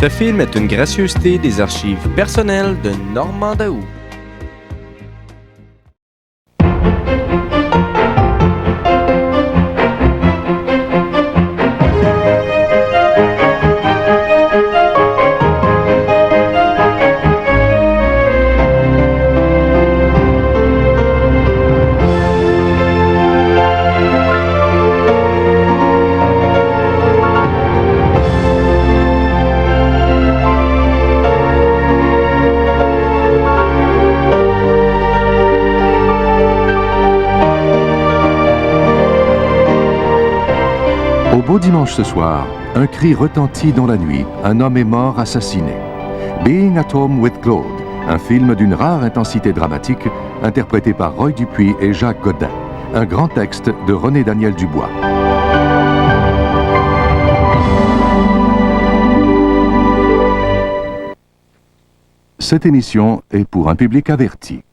Ce film est une gracieuseté des archives personnelles de Normand Daou. Au beau dimanche ce soir, un cri retentit dans la nuit. Un homme est mort assassiné. Being at Home with Claude, un film d'une rare intensité dramatique, interprété par Roy Dupuis et Jacques Godin. Un grand texte de René Daniel Dubois. Cette émission est pour un public averti.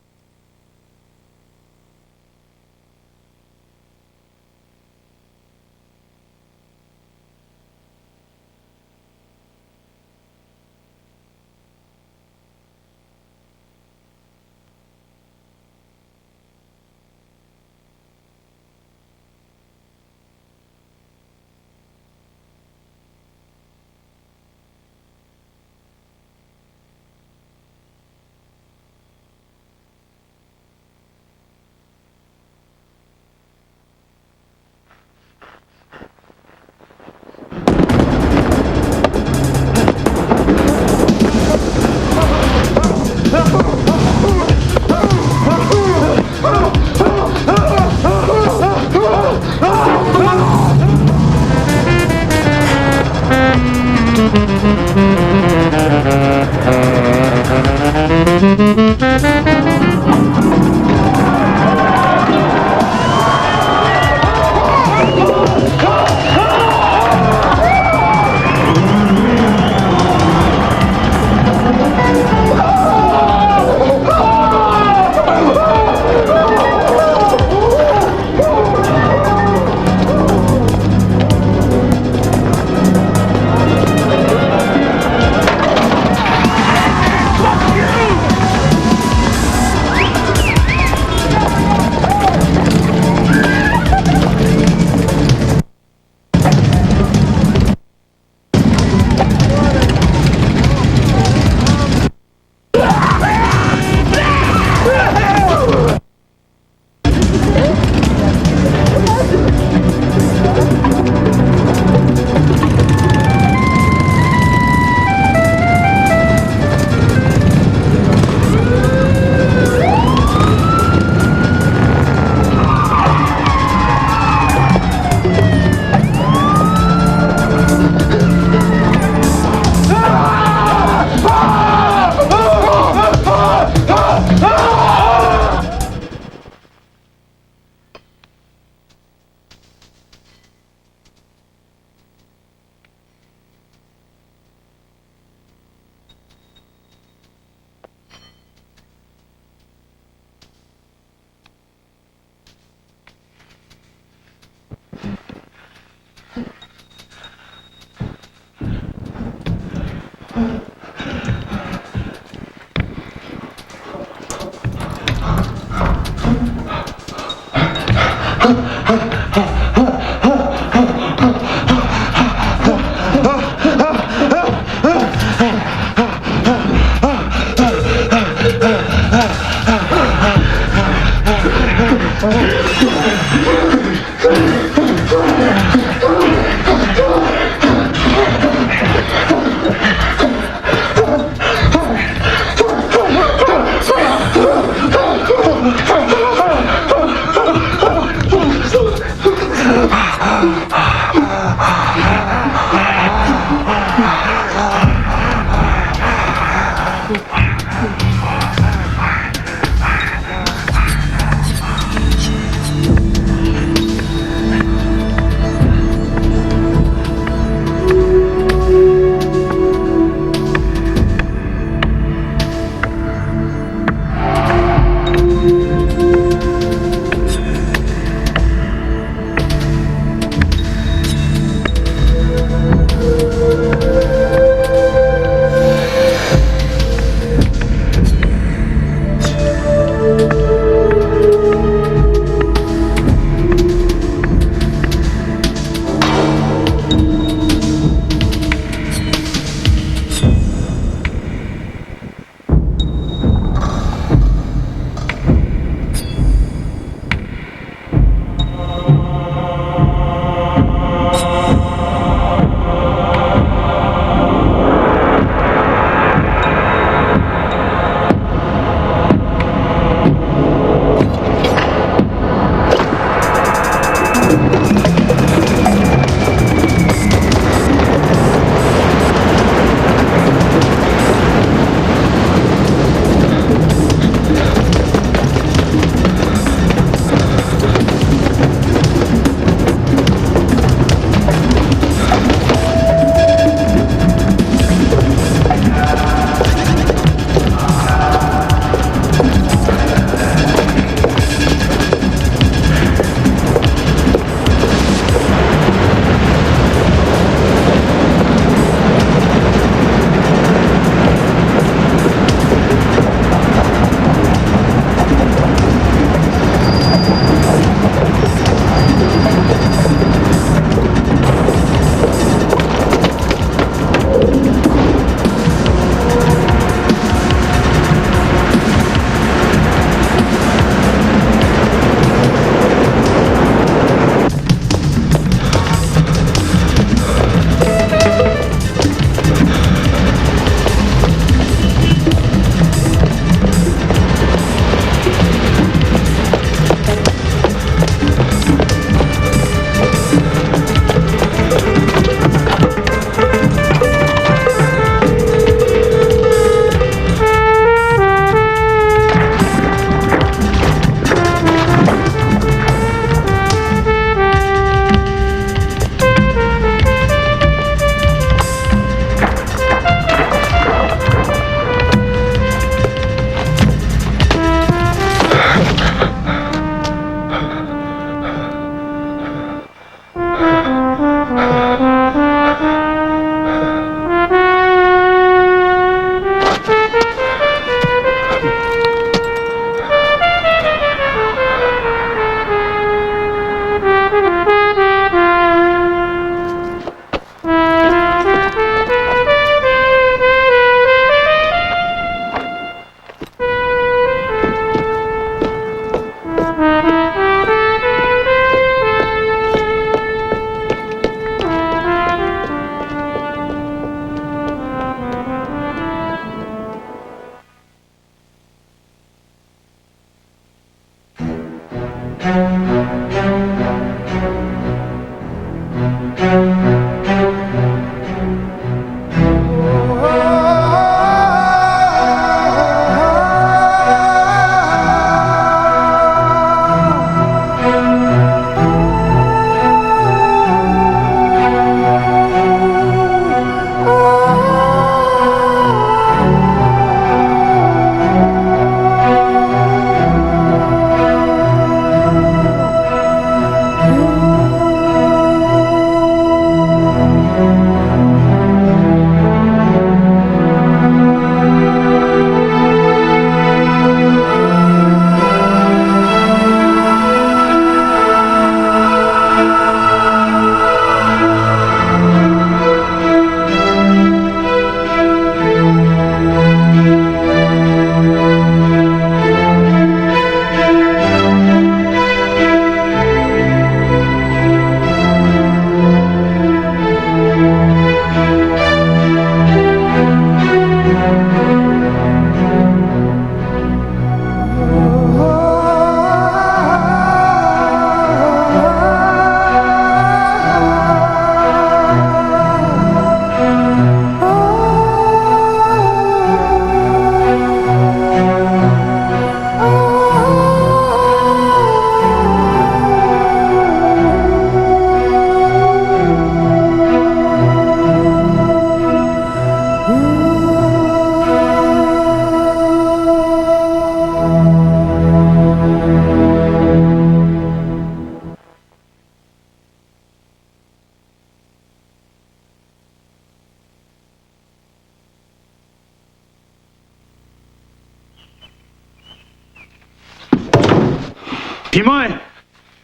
Puis moi,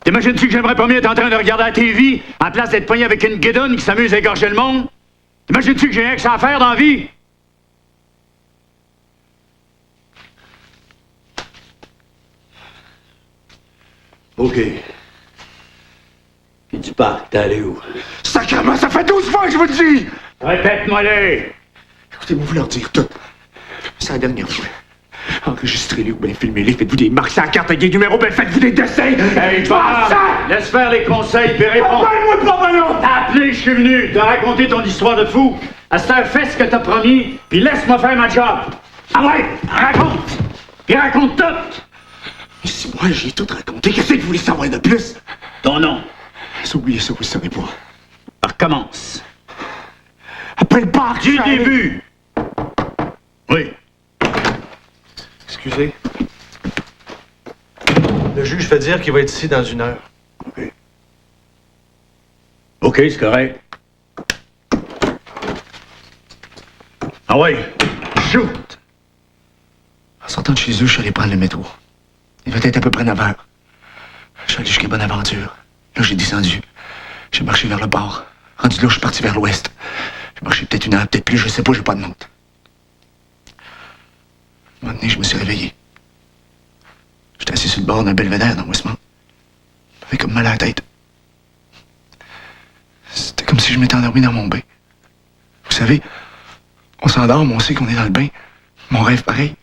t'imagines-tu que j'aimerais pas mieux être en train de regarder la TV en place d'être pogné avec une guédonne qui s'amuse à égorger le monde? Imagines-tu que j'ai rien que ça à faire dans la vie? OK. Puis du parc, t'es allé où? Sacrement, ça fait 12 fois que je vous le dis! Répète-moi-les! Écoutez, moi, vous leur dire tout. C'est la dernière fois. Enregistrez-les ou bien filmez-les, faites-vous des marques sur la carte avec des numéros, ben faites-vous des dessins! Hey, toi! Laisse faire les conseils, puis réponds! Parle-moi pas, Manon! T'as appelé, je suis venu, t'as raconté ton histoire de fou. À cette heure, fais ce que t'as promis, puis laisse-moi faire ma job. Ah ouais, raconte! Puis raconte tout! Si moi, j'ai tout raconté, qu'est-ce que vous voulez savoir de plus? Ton nom. Oubliez ça, vous le savez pas. Recommence. Appelle pas! Du début! Oui. Excusez. Le juge fait dire qu'il va être ici dans 1 heure. OK. OK, c'est correct. Ah ouais, shoot! En sortant de chez eux, je suis allé prendre le métro. Il va être à peu près 9 heures. Je suis allé jusqu'à Bonaventure. Là, j'ai descendu. J'ai marché vers le bord. Rendu là, je suis parti vers l'ouest. J'ai marché peut-être 1 heure, peut-être plus, je sais pas, j'ai pas de montre. Un moment donné, je me suis réveillé. J'étais assis sur le bord d'un belvédère dans Westmount. J'avais comme mal à la tête. C'était comme si je m'étais endormi dans mon bain. Vous savez, on s'endort, mais on sait qu'on est dans le bain. Mon rêve pareil.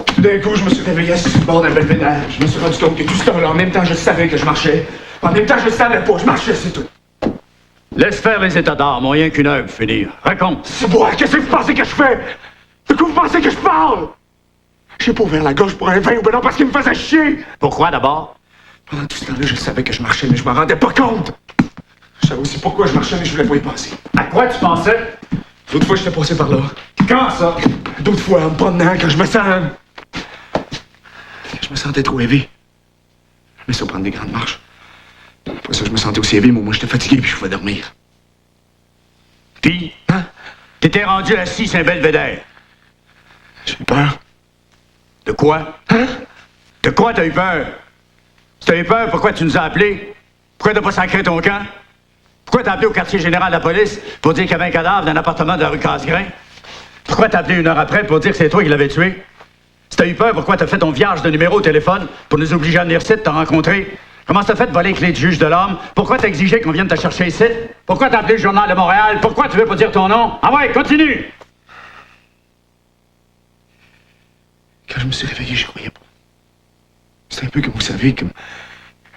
Tout d'un coup, je me suis réveillé assis sur le bord d'un belvédère. Je me suis rendu compte que tout ce temps-là, en même temps, je savais que je marchais. En même temps, je savais pas, je marchais, c'est tout. Laisse faire les états d'âme, rien qu'une heure pour finir. Raconte. C'est moi, qu'est-ce que vous pensez que je fais? De quoi vous pensez que je parle? J'ai pas ouvert la gorge pour un vin ou ben non parce qu'il me faisait chier. Pourquoi d'abord? Pendant tout ce temps-là, je savais que je marchais, mais je m'en rendais pas compte. Je savais aussi pourquoi je marchais, mais je voulais pas y penser. À quoi tu pensais? D'autres fois, j'étais passé par là. Quand ça? D'autres fois, en me promenant, quand je me sens... Quand je me sentais trop élevé. Je me suis prendre des grandes marches. Après ça, je me sentais aussi élevé, mais moi, j'étais fatigué puis je pouvais dormir. Puis? Hein? T'étais rendu assis sur un belvédère. J'ai eu peur. De quoi? Hein? De quoi t'as eu peur? Si t'as eu peur, pourquoi tu nous as appelés? Pourquoi t'as pas sacré ton camp? Pourquoi t'as appelé au quartier général de la police pour dire qu'il y avait un cadavre dans un appartement de la rue Casgrain? Pourquoi t'as appelé 1 heure après pour dire que c'est toi qui l'avais tué? Si t'as eu peur, pourquoi t'as fait ton vierge de numéro au téléphone pour nous obliger à venir ici, te rencontrer? Comment t'as fait de voler les clés du juge de l'homme? Pourquoi t'as exigé qu'on vienne te chercher ici? Pourquoi t'as appelé le Journal de Montréal? Pourquoi tu veux pas dire ton nom? Ah ouais, continue! Quand je me suis réveillé, je croyais pas. C'est un peu comme, vous savez, comme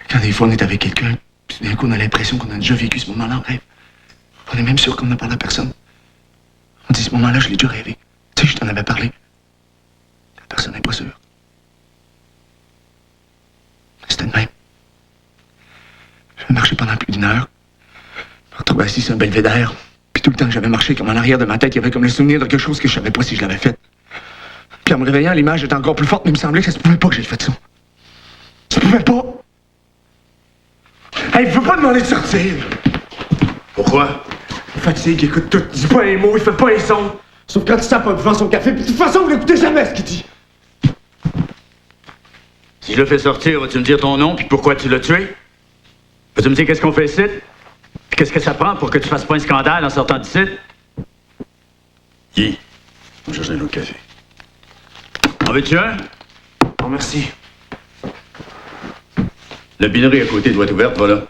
quand des fois on est avec quelqu'un, puis d'un coup on a l'impression qu'on a déjà vécu ce moment-là en rêve. On est même sûr qu'on n'a parlé à personne. On dit, ce moment-là, je l'ai déjà rêvé. Tu sais, je t'en avais parlé. La personne n'est pas sûre. C'était de même. J'avais marché pendant plus d'1 heure. Je me retrouvais assis sur un belvédère. Puis tout le temps que j'avais marché, comme en arrière de ma tête, il y avait comme le souvenir de quelque chose que je savais pas si je l'avais fait. Puis en me réveillant, l'image était encore plus forte, mais il me semblait que ça se pouvait pas que j'ai fait ça. Ça pouvait pas. Hey, il veut pas demander de sortir. Pourquoi? Fatigue, il écoute tout, il dit pas un mot, il fait pas un son. Sauf quand il sent pas devant son café, puis de toute façon, vous n'écoutez jamais ce qu'il dit. Si je le fais sortir, vas-tu me dire ton nom, puis pourquoi tu l'as tué? Vas-tu me dire qu'est-ce qu'on fait ici? Puis qu'est-ce que ça prend pour que tu fasses pas un scandale en sortant d'ici? Guy, on cherche un autre café. En veux-tu un? Non, merci. La binerie à côté doit être ouverte, voilà.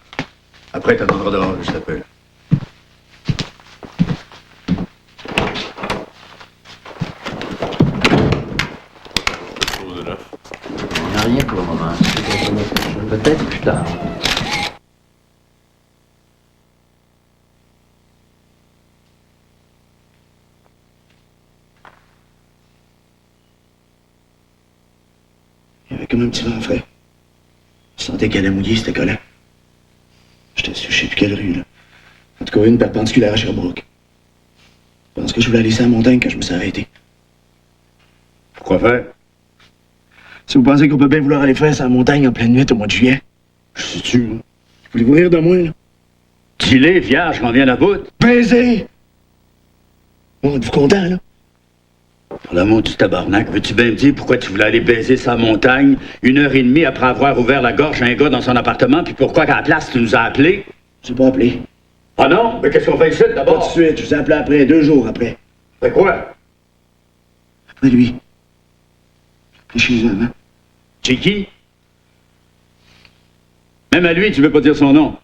Après, t'attendras dehors, je t'appelle. On n'a rien pour le moment. Peut-être plus tard. Il y avait comme un petit vent frais. Je sentais qu'elle allait mouiller, c'était collant. J'étais sur je sais plus quelle rue, là. En tout cas, une perpendiculaire à Sherbrooke. Je pense que je voulais aller sur la montagne quand je me suis arrêté. Pourquoi faire? Si vous pensez qu'on peut bien vouloir aller faire sur la montagne en pleine nuit au mois de juillet, je sais-tu, là. Voulez-vous rire de moi, là? Dis-les, vierge, qu'on vient à bout. Baiser! Bon, êtes-vous content, là? Pour l'amour du tabarnak, veux-tu bien me dire pourquoi tu voulais aller baiser sa montagne 1h30 après avoir ouvert la gorge à un gars dans son appartement, puis pourquoi qu'à la place tu nous as appelés? Je pas appelé. Ah non? Mais qu'est-ce qu'on fait ici Pas d'abord? tout de suite, je vous ai appelé après, 2 jours après. Fait quoi? Après lui. J'ai appelé chez eux avant. Chez qui? Même à lui, tu veux pas dire son nom.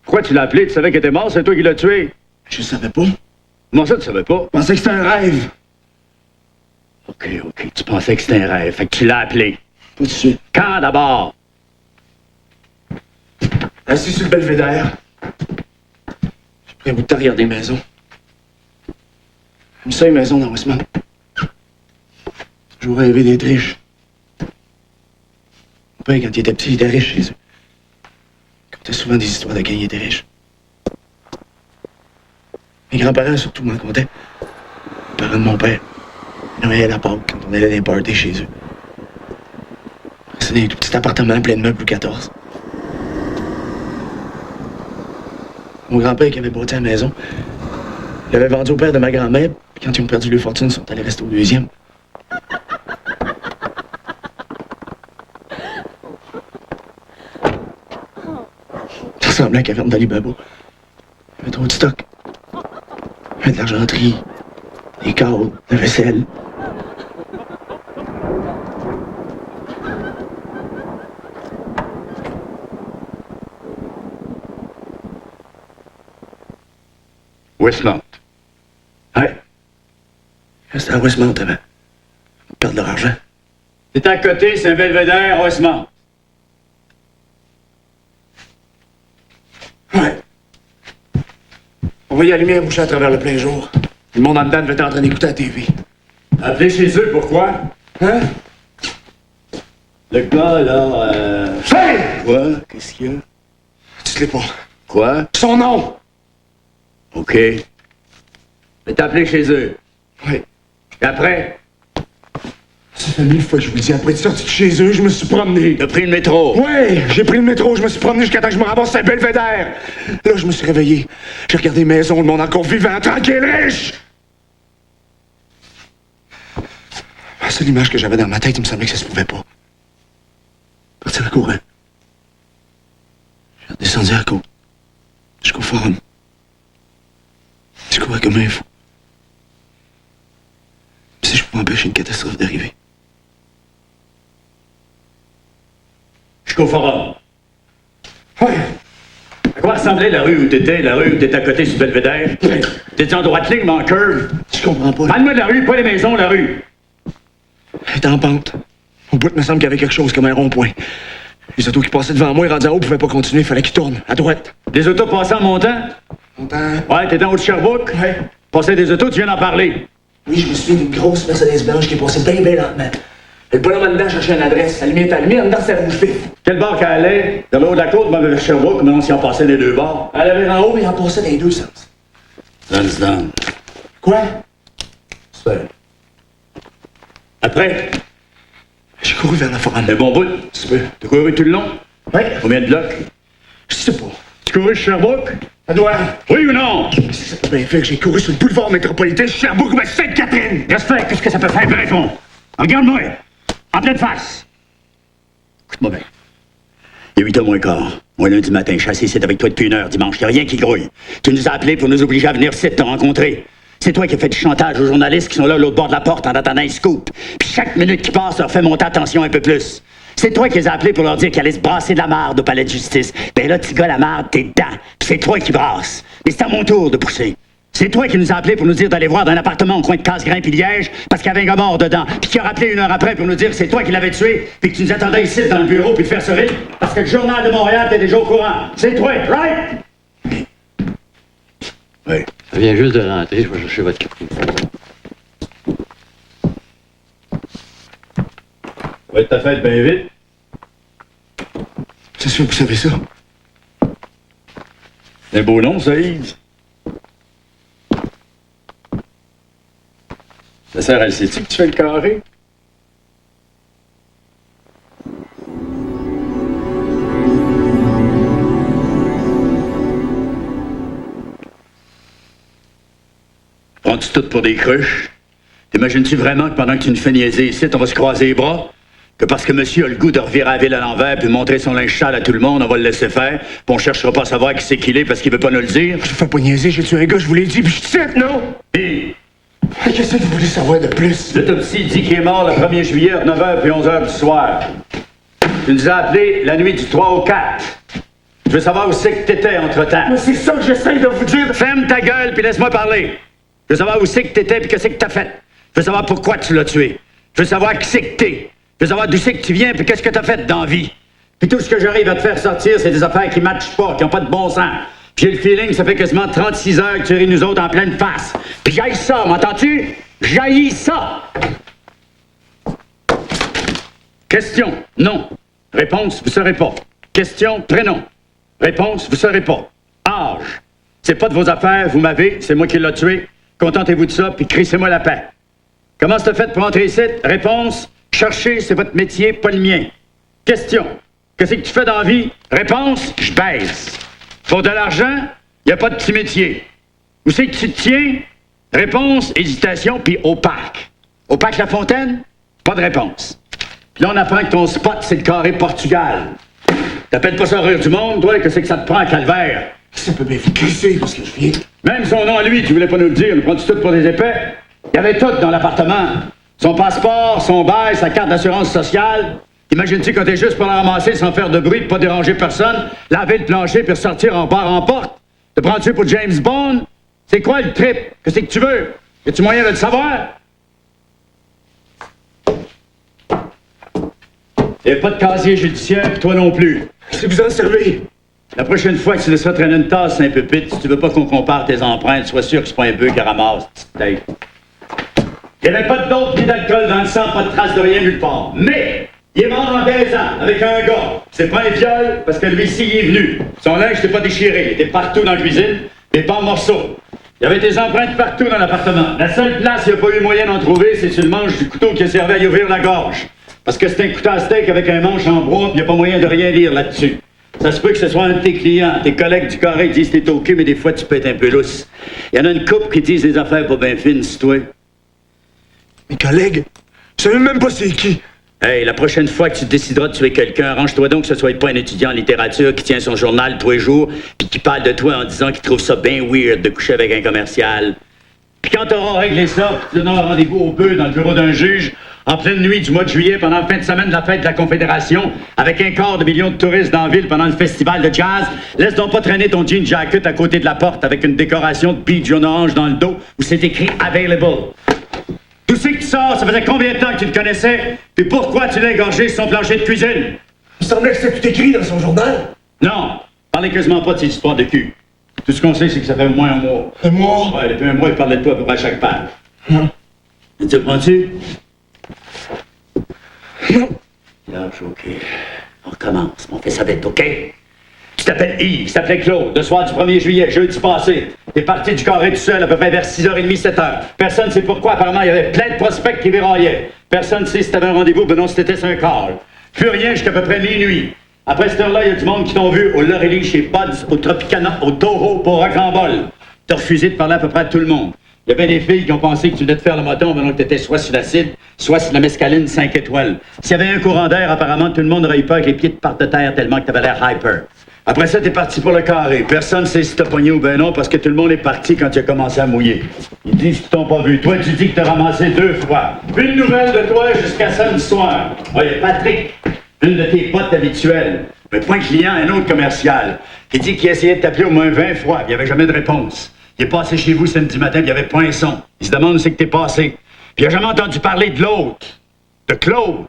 Pourquoi tu l'as appelé? Tu savais qu'il était mort, c'est toi qui l'as tué. Je savais pas. Comment ça, tu savais pas? Je pensais que c'était un rêve. OK, tu pensais que c'était un rêve, fait que tu l'as appelé. Pas tout de suite. Quand d'abord? Assis sur le belvédère. J'ai pris un bout de temps à regarder les maisons. Comme ça, les maisons dans Westmount. J'ai toujours rêvé d'être riche. Mon père, quand il était petit, il était riche chez eux. Il contait souvent des histoires de quand il était riche. Mes grands-parents, surtout, m'en contaient. Les parents de mon père. Noël à la Pâques, quand on allait dans les parties chez eux. C'est des tout petits appartements pleins de meubles Louis XIV. Mon grand-père qui avait bâti la maison, il avait vendu au père de ma grand-mère, puis quand ils ont perdu leur fortune, ils sont allés rester au deuxième. Ça ressemblait à la caverne d'Ali Baba. Il y avait trop de stock. Il y avait de l'argenterie, des cadres, de la vaisselle. Westmount. Ouais. C'était à Westmount avant. On perd de leur argent. C'est à côté, c'est un belvédère, Westmount. Ouais. On voyait la lumière boucher à travers le plein jour. Le monde en dedans devait être en train d'écouter la TV. Appelé chez eux, pourquoi? Hein? Le gars, là, Hey! Quoi? Qu'est-ce qu'il y a? Tu te l'es pas. Quoi? Son nom! OK. Mais t'as appelé chez eux. Oui. Et après? Ça fait 1000 fois que je vous le dis. Après être sorti de chez eux, je me suis promené. T'as pris le métro. Ouais, j'ai pris le métro, je me suis promené jusqu'à temps que je me ramasse à un belvédère. Là, je me suis réveillé. J'ai regardé les maisons, le monde encore vivant, tranquille, riche. La seule image que j'avais dans ma tête, il me semblait que ça se pouvait pas. Partir à courant. J'ai redescendu à la côte. Jusqu'au forum. Je courais comme un fou. Si je pouvais empêcher une catastrophe d'arriver. Jusqu'au forum. Ouais. À quoi ressemblait la rue où t'étais à côté sur Belvédère? T'étais en droite ligne, mais en curve? Je comprends pas. Parle-moi de la rue, pas les maisons, la rue. Elle était en pente. Au bout, il me semble qu'il y avait quelque chose comme un rond-point. Les autos qui passaient devant moi, rendus en haut, pouvaient pas continuer. Il fallait qu'ils tournent, à droite. Des autos passant en montant? Longtemps. Ouais, t'étais en haut de Sherbrooke? Ouais. Passais des autos, tu viens d'en parler. Oui, je me souviens d'une grosse Mercedes blanche qui est passée bien lentement. Le bonhomme en dedans cherchait une adresse. La lumière était allumée, en dedans, c'était rouge vif. Quel bord qu'elle allait? Dans le haut de la côte, moi, vers Sherbrooke, mais on s'y en passait les deux bords. Elle avait en haut, mais elle en passait dans les deux sens. Down. Quoi? Super. Après, J'ai couru vers la forêt. un bon bout. Super. T'as couru tout le long? Ouais. Combien de blocs? Je sais pas. Tu couru sur Sherbrooke? Ça doit. Oui ou non? Ça peut bien faire que j'ai couru sur le boulevard métropolitain, Sherbrooke ou à Sainte-Catherine. Respect, qu'est-ce que ça peut faire, réponds. Regarde-moi. En pleine face. Écoute-moi bien. Il est 8h moins quart. Moi, lundi matin, chassé, c'est avec toi depuis 1 heure dimanche. Y a rien qui grouille. Tu nous as appelés pour nous obliger à venir ici te rencontrer. C'est toi qui as fait du chantage aux journalistes qui sont là à l'autre bord de la porte en attendant un scoop. Puis chaque minute qui passe leur fait monter la tension un peu plus. C'est toi qui les as appelés pour leur dire qu'ils allaient se brasser de la marde au palais de justice. Ben là, petit gars, la marde, t'es dedans. Puis c'est toi qui brasses. Mais c'est à mon tour de pousser. C'est toi qui nous as appelés pour nous dire d'aller voir dans un appartement au coin de Casgrain puis Liège parce qu'il y avait un gars mort dedans. Puis qui a rappelé 1 heure après pour nous dire que c'est toi qui l'avais tué puis que tu nous attendais ici dans le bureau puis te faire sourire parce que le journal de Montréal était déjà au courant. C'est toi, right? Oui. Ça vient juste de rentrer, je vais chercher votre café. Va être ta fête bien vite. C'est sûr que vous savez ça. C'est un beau nom, ça, Yves. Ta sœur, elle sait-tu que tu fais le carré? Prends-tu tout pour des cruches? T'imagines-tu vraiment que pendant que tu nous fais niaiser ici, on va se croiser les bras? Que parce que monsieur a le goût de revirer la ville à l'envers puis montrer son linge sale à tout le monde, on va le laisser faire, puis on cherchera pas à savoir qui c'est qu'il est parce qu'il veut pas nous le dire? Je fais pas niaiser, j'ai tué un gars, je vous l'ai dit, puis je sais, non? Hé! Qu'est-ce que vous voulez savoir de plus? L'autopsie dit qu'il est mort le 1er juillet à 9h puis 11h du soir. Tu nous as appelé la nuit du 3 au 4. Je veux savoir où c'est que t'étais entre-temps. Mais c'est ça que j'essaye de vous dire! Ferme ta gueule puis laisse-moi parler. Je veux savoir où c'est que t'étais puis qu'est-ce que t'as fait. Je veux savoir pourquoi tu l'as tué. Je veux savoir qui c'est que t'es. Je veux savoir d'où c'est que tu viens puis qu'est-ce que t'as fait dans la vie. Puis tout ce que j'arrive à te faire sortir, c'est des affaires qui matchent pas, qui ont pas de bon sens. Puis j'ai le feeling que ça fait quasiment 36 heures que tu ris nous autres en pleine face. Puis j'haïs ça, m'entends-tu? J'haïs ça! Question, non. Réponse, vous saurez pas. Question, prénom. Réponse, vous saurez pas. Âge. C'est pas de vos affaires, vous m'avez, c'est moi qui l'ai tué. Contentez-vous de ça, puis crissez-moi la paix. Comment c'est fait pour entrer ici? Réponse, chercher, c'est votre métier, pas le mien. Question, qu'est-ce que tu fais dans la vie? Réponse, je baise. Pour de l'argent, y a pas de petit métier. Où c'est que tu te tiens? Réponse, hésitation, puis au parc. Au parc La Fontaine? Pas de réponse. Puis là, on apprend que ton spot, c'est le carré Portugal. T'appelles pas ça rire du monde, toi? Qu'est-ce que ça te prend, calvaire? Ça peut bien vous crisser parce que je viens. Même son nom à lui, tu voulais pas nous le dire. Nous prends-tu tout pour des épais? Il y avait tout dans l'appartement. Son passeport, son bail, sa carte d'assurance sociale. Imagine-tu quand t'es juste pour la ramasser sans faire de bruit, pas déranger personne, laver le plancher puis ressortir en bar en porte? Te prends-tu pour James Bond? C'est quoi le trip? Qu'est-ce que tu veux? Y-tu moyen de le savoir? Y'a pas de casier judiciaire, pis toi non plus. Si vous en servez. La prochaine fois que tu laisseras traîner une tasse un peu pite, si tu veux pas qu'on compare tes empreintes, sois sûr que c'est pas un bœuf qui ramasse, petite tête. Il n'y avait pas de dope ni d'alcool dans le sang, pas de traces de rien nulle part. Mais, il est mort en 15 ans, avec un gars. C'est pas un viol, parce que lui-ci, il est venu. Son linge n'était pas déchiré, il était partout dans la cuisine, mais pas en morceaux. Il y avait des empreintes partout dans l'appartement. La seule place où il n'y a pas eu moyen d'en trouver, c'est sur le manche du couteau qui a servi à y ouvrir la gorge. Parce que c'est un couteau à steak avec un manche en bois, puis il n'y a pas moyen de rien lire là-dessus. Ça se peut que ce soit un de tes clients. Tes collègues du carré disent que t'es OK, mais des fois, tu peux être un peu lousse. Il y en a une couple qui disent des affaires pas bien fines, c'est toi. Mes collègues, je savais même pas c'est qui. Hey, la prochaine fois que tu décideras de tuer quelqu'un, arrange-toi donc que ce soit pas un étudiant en littérature qui tient son journal tous les jours, puis qui parle de toi en disant qu'il trouve ça bien weird de coucher avec un commercial. Puis quand t'auras réglé ça, tu donneras un rendez-vous au bœuf dans le bureau d'un juge, en pleine nuit du mois de juillet, pendant la fin de semaine de la fête de la Confédération, avec un quart de million de touristes dans la ville pendant le festival de jazz, laisse donc pas traîner ton jean jacket à côté de la porte avec une décoration de beige jaune orange dans le dos où c'est écrit « Available ». D'où c'est que tu sors? Ça faisait combien de temps que tu le connaissais? Puis pourquoi tu l'as égorgé sur son plancher de cuisine? Il semblait que c'était tout écrit dans son journal. Non, parlez quasiment pas de ces histoires de cul. Tout ce qu'on sait, c'est que ça fait au moins un mois. Un mois? Ouais, depuis un mois, il parlait de toi à peu près à chaque page. Non. Tu te prends-tu? Non. Lâche, OK. On recommence, on fait ça vite, OK? Tu t'appelles Yves, tu t'appelais Claude. Le soir du 1er juillet, jeudi passé, t'es parti du carré tout seul à peu près vers 6h30, 7h. Personne ne sait pourquoi. Apparemment, il y avait plein de prospects qui véraillaient. Personne ne sait si t'avais un rendez-vous, ben non, si t'étais sur un call. Plus rien jusqu'à peu près minuit. Après cette heure-là, il y a du monde qui t'ont vu au Laurelie, chez Buds, au Tropicana, au Taureau, pour Rocambole. T'as refusé de parler à peu près à tout le monde. Il y a bien des filles qui ont pensé que tu venais de faire le moton, ben non, que t'étais soit sur l'acide, soit sur la mescaline 5 étoiles. S'il y avait un courant d'air, apparemment, tout le monde aurait eu peur que les pieds te partent de terre tellement que t'avais l'air hyper. Après ça, t'es parti pour le carré. Personne ne sait si t'as pogné ou ben non, parce que tout le monde est parti quand tu as commencé à mouiller. Ils disent qu'ils t'ont pas vu. Toi, tu dis que t'as ramassé 2 fois. Plus de nouvelles de toi jusqu'à samedi soir. Il y a Patrick, une de tes potes habituelles. Mais pas un client, un autre commercial, qui dit qu'il essayait de t'appeler au moins 20 fois, puis il n'y avait jamais de réponse. Il est passé chez vous samedi matin, puis il n'y avait pas un son. Il se demande où c'est que t'es passé. Puis il n'a jamais entendu parler de l'autre, de Claude.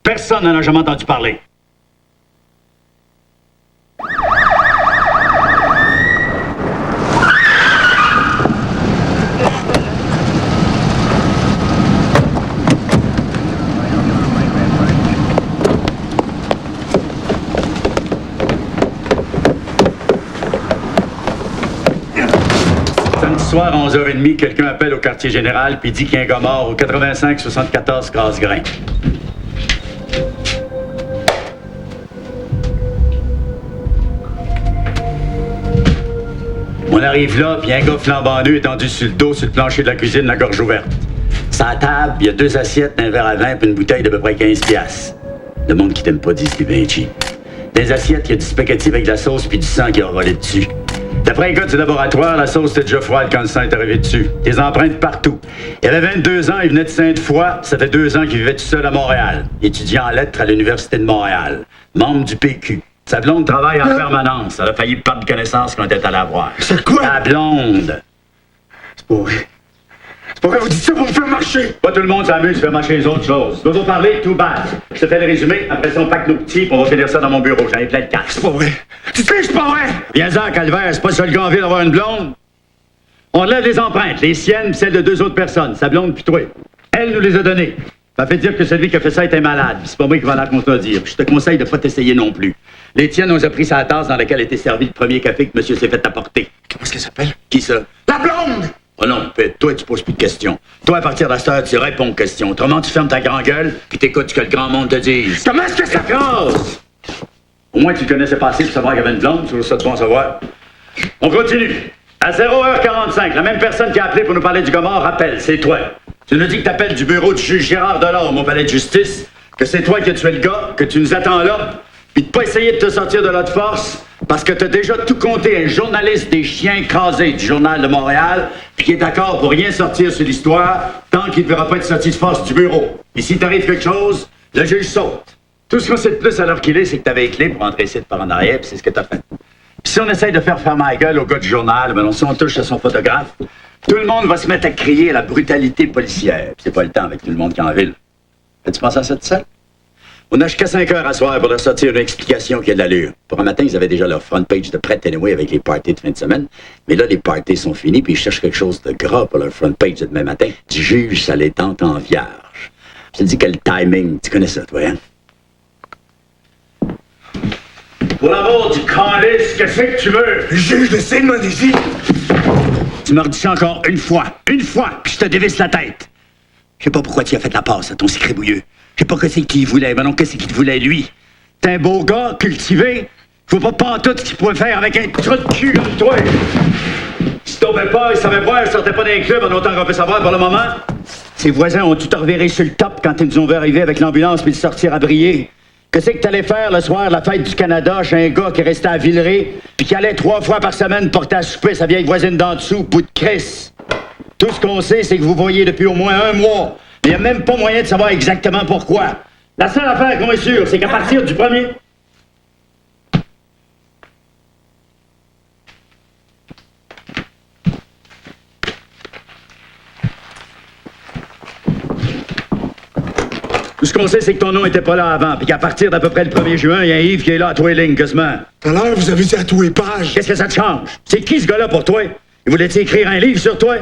Personne n'en a jamais entendu parler. Samedi soir, à 11h30, quelqu'un appelle au quartier général puis dit qu'il y a un gars mort au 85-74 Grasse-Grain. On arrive là, puis un gars flambant nu étendu sur le dos, sur le plancher de la cuisine, la gorge ouverte. Sur la table, il y a 2 assiettes, un verre à vin puis une bouteille d'à peu près 15 piastres. Le monde qui t'aime pas dit que c'est bien cheap. Dans les assiettes, il y a du spaghetti avec de la sauce puis du sang qui a volé dessus. D'après un gars du laboratoire, la sauce était déjà froide quand le sang est arrivé dessus. Des empreintes partout. Il avait 22 ans, il venait de Sainte-Foy. Ça fait 2 ans qu'il vivait tout seul à Montréal. Étudiant en lettres à l'Université de Montréal. Membre du PQ. Sa blonde travaille en permanence. Elle a failli perdre connaissance quand on était allé la voir. C'est quoi? La blonde. C'est pas vrai. C'est pas vrai, vous dites ça pour me faire marcher. Pas tout le monde s'amuse, fait marcher les autres choses. Je vais vous parler tout bas. Je te fais le résumé, après ça on pack nos petits, puis on va finir ça dans mon bureau. J'en ai plein de cartes. C'est pas vrai. Tu sais que c'est pas vrai. Viens-en, Calvaire, c'est pas le seul gars en ville d'avoir une blonde. On relève les empreintes, les siennes puis celles de 2 autres personnes, sa blonde puis toi. Elle nous les a données. Ça fait dire que celui qui a fait ça était malade, puis c'est pas moi qui va la contredire. Puis je te conseille de pas t'essayer non plus. Les tiennes, on les a pris sa tasse dans laquelle était servi le premier café que monsieur s'est fait apporter. Comment est-ce qu'elle s'appelle? Qui ça? La blonde! Oh non, Pete, toi, tu poses plus de questions. Toi, à partir de cette heure, tu réponds aux questions. Autrement, tu fermes ta grande gueule puis t'écoutes ce que le grand monde te dise. Comment est-ce que ça Écrase! Au moins, tu le connaissais pas assez pour savoir qu'il y avait une blonde. Tu veux ça de bon savoir. On continue. À 0h45, la même personne qui a appelé pour nous parler du gars mort rappelle, c'est toi. Tu nous dis que t'appelles du bureau du juge Gérard Delorme au palais de justice, que c'est toi qui as tué le gars, que tu nous attends là, puis de pas essayer de te sortir de là de force, parce que t'as déjà tout compté un journaliste des chiens écrasés du Journal de Montréal, puis qui est d'accord pour rien sortir sur l'histoire tant qu'il ne verra pas être sorti de force du bureau. Et si t'arrive quelque chose, le juge saute. Tout ce qu'on sait de plus à l'heure qu'il est, c'est que t'avais les clés pour entrer ici par en arrière, puis c'est ce que t'as fait. Puis si on essaye de faire fermer la gueule au gars du journal, ben si on touche à son photographe, tout le monde va se mettre à crier à la brutalité policière. Puis c'est pas le temps avec tout le monde qui est en ville. As-tu pensé à ça de ça? On a jusqu'à 5 heures à soir pour leur sortir une explication qui a de l'allure. Pour un matin, ils avaient déjà leur front page de prêt anyway avec les parties de fin de semaine. Mais là, les parties sont finis, puis ils cherchent quelque chose de gras pour leur front page de demain matin. Du juge, ça les tente en vierge. Je te dis quel timing. Tu connais ça, toi, hein? Pour l'amour du calice, qu'est-ce que tu veux? Le juge le sait, demandez-y. Tu me redis ça encore une fois, puis je te dévisse la tête. Je sais pas pourquoi tu as fait la passe à ton scribouilleux. Je sais pas que c'est qu'il voulait, ben non, qu'est-ce qu'il te voulait, lui? T'es un beau gars, cultivé. Je vois pas pantoute ce qu'il pouvait faire avec un trou de cul comme toi. Si tombait pas, il savait pas, il sortait pas d'un club, en autant qu'on peut savoir pour le moment. Ses voisins ont tout reviré sur le top quand ils nous ont vu arriver avec l'ambulance puis le sortir à briller. Qu'est-ce que t'allais faire le soir de la fête du Canada chez un gars qui restait à Villeray puis qui allait 3 fois par semaine porter à souper sa vieille voisine d'en dessous, bout de Chris? Tout ce qu'on sait, c'est que vous voyez depuis au moins 1 mois. Il n'y a même pas moyen de savoir exactement pourquoi. La seule affaire qu'on est sûr, c'est qu'à partir du premier... Tout ce qu'on sait, c'est que ton nom était pas là avant, puis qu'à partir d'à peu près le 1er juin, il y a un Yves qui est là à tous les lignes, quasiment. Tout à l'heure, vous avez dit à tous les pages. Qu'est-ce que ça te change? C'est qui ce gars-là pour toi? Il voulait-tu écrire un livre sur toi?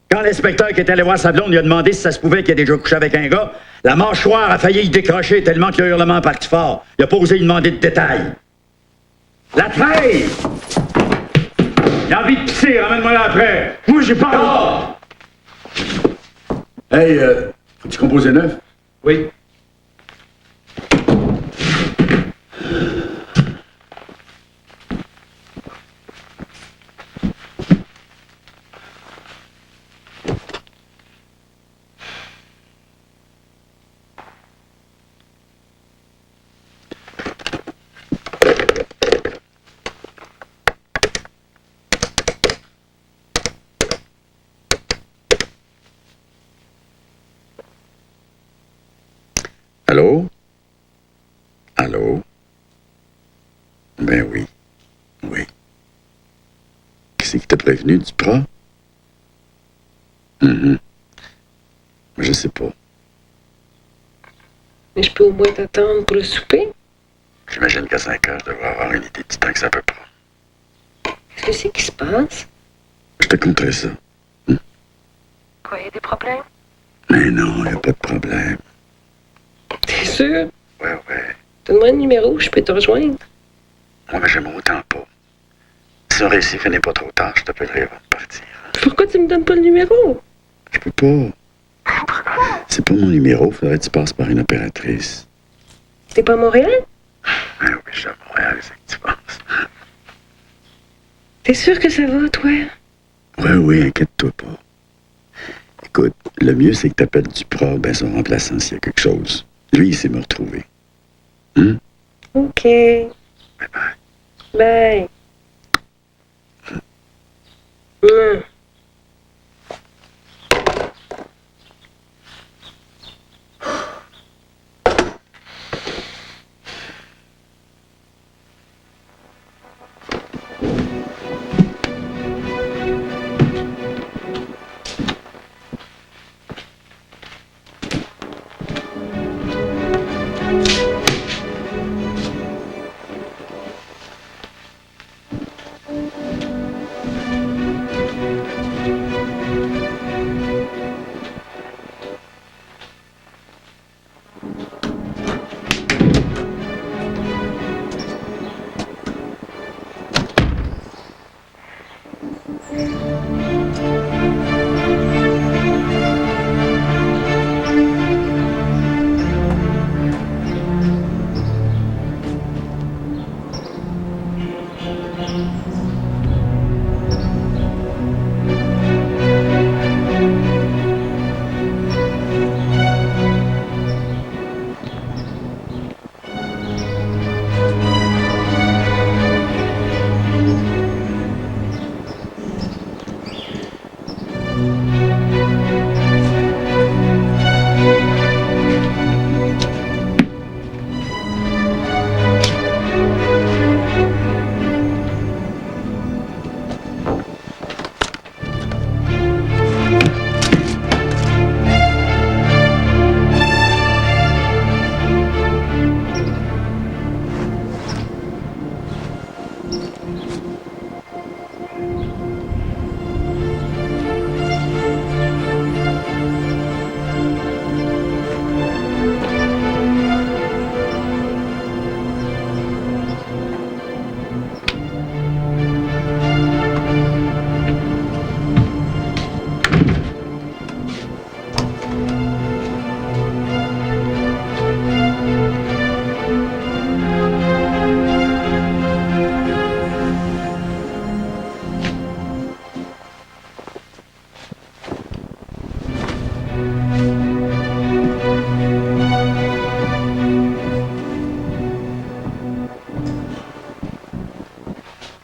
Quand l'inspecteur qui est allé voir sa blonde lui a demandé si ça se pouvait qu'il ait déjà couché avec un gars, la mâchoire a failli y décrocher tellement que le hurlement partit fort. Il a pas osé lui demander de détails. La treille! Il a envie de pisser, ramène-moi là après. Moi, j'ai pas... Hey, faut-tu composer neuf? Oui. Allô? Allô? Ben oui. Oui. Qui c'est qui t'a prévenu, Duprat? Je sais pas. Mais je peux au moins t'attendre pour le souper? J'imagine qu'à 5 heures, je devrais avoir une idée du temps que ça peut prendre. Qu'est-ce que c'est qui se passe? Je te conterai ça. Quoi, y a des problèmes? Mais non, y a pas de problème. T'es sûr? Ouais. Donne-moi le numéro, je peux te rejoindre. Moi, mais j'aime autant pas. Si on réussit, finit pas trop tard, je t'appellerai avant de partir. Pourquoi tu me donnes pas le numéro? Je peux pas. C'est pas mon numéro, faudrait que tu passes par une opératrice. T'es pas à Montréal? Ah oui, je suis à Montréal, c'est que tu penses. T'es sûr que ça va, toi? Oui, inquiète-toi pas. Écoute, le mieux, c'est que t'appelles Duprat, ben son remplaçant, s'il y a quelque chose. Lui, il sait me retrouver. Hum? OK. Bye-bye. Bye. Hum.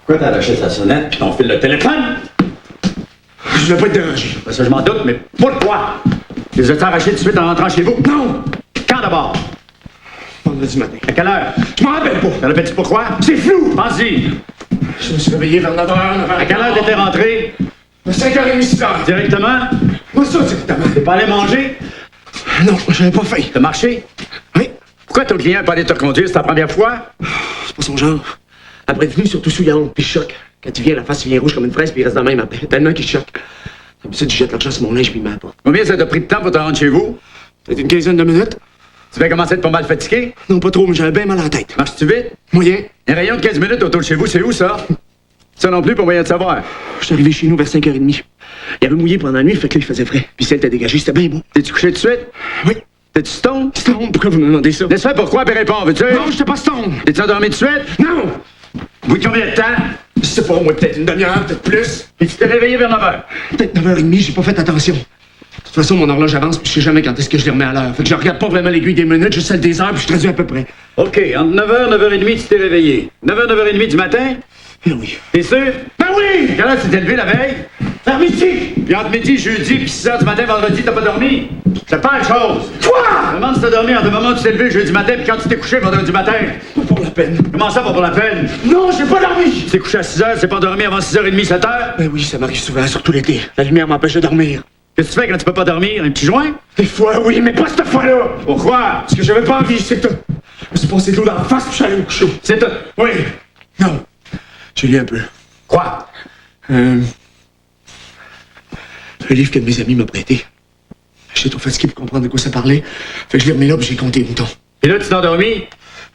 Pourquoi t'as lâché sa sonnette puis ton fil de téléphone? Je voulais pas te déranger. Ben ça, je m'en doute, mais pourquoi? Tu les as arrachés tout de suite en rentrant chez vous? Non! Quand d'abord? Vendredi matin. À quelle heure? Je m'en rappelle pas. T'en rappelles-tu pourquoi? C'est flou! Pense-y. Je me suis réveillé vers 9h, 9h. À quelle heure t'étais rentré? 5h30, 6h. Directement? Moi, ça, directement. T'es pas allé manger? Non, j'avais pas faim. T'as marché? Oui. Pourquoi ton client n'a pas allé te reconduire? C'est ta première fois? C'est pas son genre. Après venu, surtout souillant, puis choc. Quand il vient, la face vient rouge comme une fraise, puis il reste dans le même après. Tellement qu'il choque. D'habitude, je jette l'argent sur mon linge, puis il m'apporte. Combien ça t'a pris de temps pour te rendre chez vous? Ça a été une quinzaine de minutes. Tu vas commencer à être pas mal fatigué? Non, pas trop, mais j'avais bien mal à la tête. Marches-tu vite? Moyen. Un rayon de 15 minutes autour de chez vous, c'est où ça? Ça non plus, pour moyen de savoir. Je suis arrivé chez nous vers 5h30. Il avait mouillé pendant la nuit, fait que là, il faisait frais. Puis celle t'a dégagé, c'était bien beau. T'es-tu couché tout de suite? Oui. T'es-tu stone? Stone, pourquoi vous me demandez ça? Laisse faire pourquoi, puis réponds, veux-tu? Non, j'étais pas stone. T'es-tu endormi tout de suite? Non! Au bout de combien de temps? Je sais pas, moi, peut-être une demi-heure, peut-être plus. Et tu t'es réveillé vers 9h? Peut-être 9h30, j'ai pas fait attention. De toute façon, mon horloge avance, puis je sais jamais quand est-ce que je les remets à l'heure. Fait que je regarde pas vraiment l'aiguille des minutes, juste celle des heures, puis je traduis à peu près. OK, entre 9h, 9h30, tu t'es réveillé. 9h, 9h30 du matin? Ben oui. T'es sûr? Ben oui! Quelle heure tu t'es levé la veille? Vers midi! Puis entre midi, jeudi, puis 6h du matin, vendredi, t'as pas dormi? C'est pas une chose! Quoi? Je me demande si t'as dormi entre le moment où tu t'es levé jeudi matin, puis quand tu t'es couché vendredi matin. Pas pour la peine. Comment ça, pas pour la peine? Non, j'ai pas dormi! Tu t'es couché à 6h, c'est pas dormi avant 6h30, 7h? Ben oui, ça m'arrive souvent, surtout l'été. La lumière m'empêche de dormir. Qu'est-ce que tu fais quand tu peux pas dormir? Un petit joint? Des fois, oui, mais pas cette fois-là! Pourquoi? Parce que j'avais pas envie, c'est tout. Je me suis passé de l'eau dans la face, puis je suis allé au coucher. C'est tout. Oui. Non. J'ai lu un peu. Quoi? Un livre que mes amis m'ont prêté. J'étais trop fatigué pour comprendre de quoi ça parlait. Fait que je l'ai remis là, puis j'ai compté le mouton. Et là, tu t'es endormi?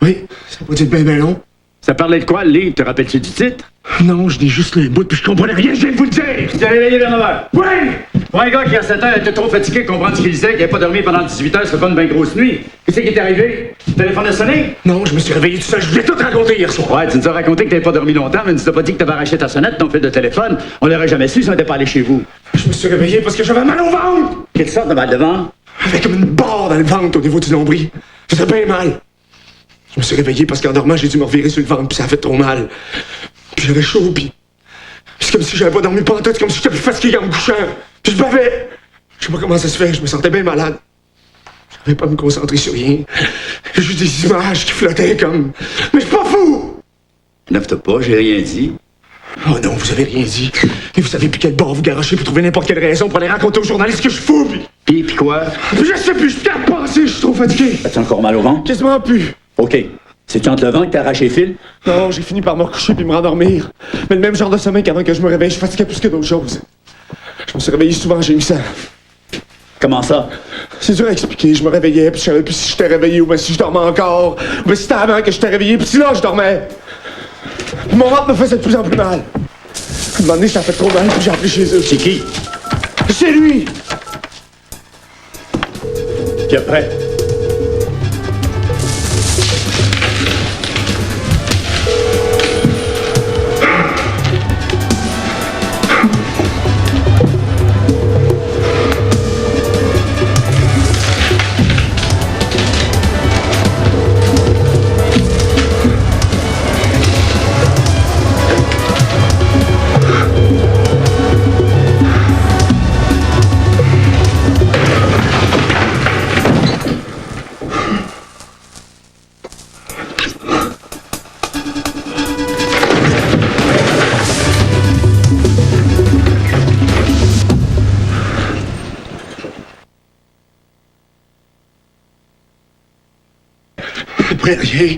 Oui, ça n'a pas dû être bien long. Ça parlait de quoi, le livre? Te rappelles-tu du titre? Non, je dis juste le bout, puis je comprenais rien, je viens de vous le dire! Tu t'es réveillé vers 9h? Oui! Pour un gars qui, à 7h, était trop fatigué de comprendre ce qu'il disait, qui n'avait pas dormi pendant 18h, c'est pas une bien grosse nuit. Qu'est-ce qui est arrivé? Le téléphone a sonné? Non, je me suis réveillé tout seul, je vous l'ai tout raconté hier soir. Ouais, tu nous as raconté que t'avais pas dormi longtemps, mais tu nous as pas dit que t'avais arraché ta sonnette, ton fil de téléphone. On l'aurait jamais su si on n'était pas allé chez vous. Je me suis réveillé parce que j'avais mal au ventre! Quelle sorte de mal de ventre? J'avais comme une barre dans le ventre au niveau du nombril. Ça faisait bien mal. Je me suis réveillé parce qu'en dormant, j'ai dû me revirer sur le ventre, puis ça a fait trop mal. Puis j'avais chaud, puis c'est comme si j'avais pas dormi pantoute, c'est comme si j'étais plus fatigué en me couchant. Puis je bavais. Je sais pas comment ça se fait, je me sentais bien malade. Je n'arrivais pas à me concentrer sur rien. J'ai juste des images qui flottaient comme... Mais je suis pas fou! Lève-toi pas, j'ai rien dit. Oh non, vous avez rien dit. Et vous savez plus quel bord vous garochez pour trouver n'importe quelle raison pour aller raconter aux journalistes que je suis fou, puis... Puis quoi? Puis je sais plus, je suis capable de penser, je suis trop fatigué. As-tu encore mal au ventre? Quasiment plus. OK. C'est-tu entre le ventre que t'as arraché le fil? Non, j'ai fini par me recoucher puis me rendormir. Mais le même genre de sommeil qu'avant que je me réveille, je fatiguais plus que d'autres choses. Je me suis réveillé souvent, j'ai eu ça. Comment ça? C'est dur à expliquer, je me réveillais puis je savais plus si j'étais réveillé ou bien si je dormais encore. Ou bien si c'était avant que j'étais réveillé puis si là je dormais. Puis mon ventre me faisait de plus en plus mal. À un moment donné, ça fait trop mal puis j'ai appelé chez eux. C'est qui? C'est lui! Puis après? Après rien.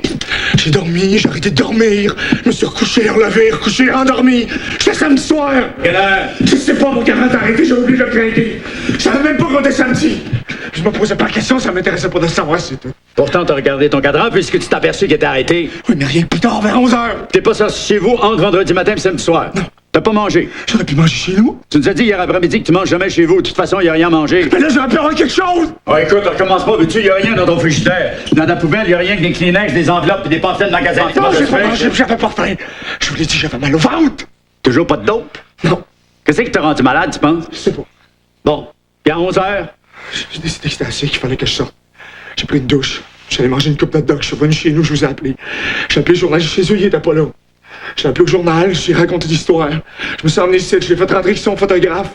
J'ai dormi, j'ai arrêté de dormir. Je me suis recouché, relevé, recouché, endormi. C'est samedi soir. Quelle heure? Je sais pas, mon gamin t'a arrêté, j'ai oublié de le craquer. Je savais même pas qu'on était samedi. Je me posais pas de questions, ça m'intéressait pas de savoir, c'est tout. Pourtant, t'as regardé ton cadran puisque tu t'es aperçu qu'il était arrêté. Oui, mais rien que plus tard, vers 11h. T'es pas sorti chez vous entre vendredi matin et samedi soir. Non. T'as pas mangé. J'aurais pu manger chez nous. Tu nous as dit hier après-midi que tu manges jamais chez vous. De toute façon, y a rien à manger. Mais là, j'aurais pu avoir quelque chose. Oh, écoute, recommence pas, veux-tu? Y a rien dans ton frigidaire. Dans ta poubelle, y a rien que des Kleenex, des enveloppes et des pamphlets de magasin. Non, j'ai pas mangé, j'avais pas faim. Je vous l'ai dit, j'avais mal au ventre. Toujours pas de dope? Non, Qu'est-ce qui t'a rendu malade, tu penses? je sais pas. Bon. Puis à 11h? J'ai décidé que c'était assez, qu'il fallait que je sorte. J'ai pris une douche. J'allais manger une coupe de dog. Je suis revenu chez nous, je vous ai appelé. J'ai appelé le journaliste chez eux, il était pas là. J'ai appelé au journal, j'ai raconté l'histoire. Je me suis emmené ici, je l'ai fait rentrer avec son photographe.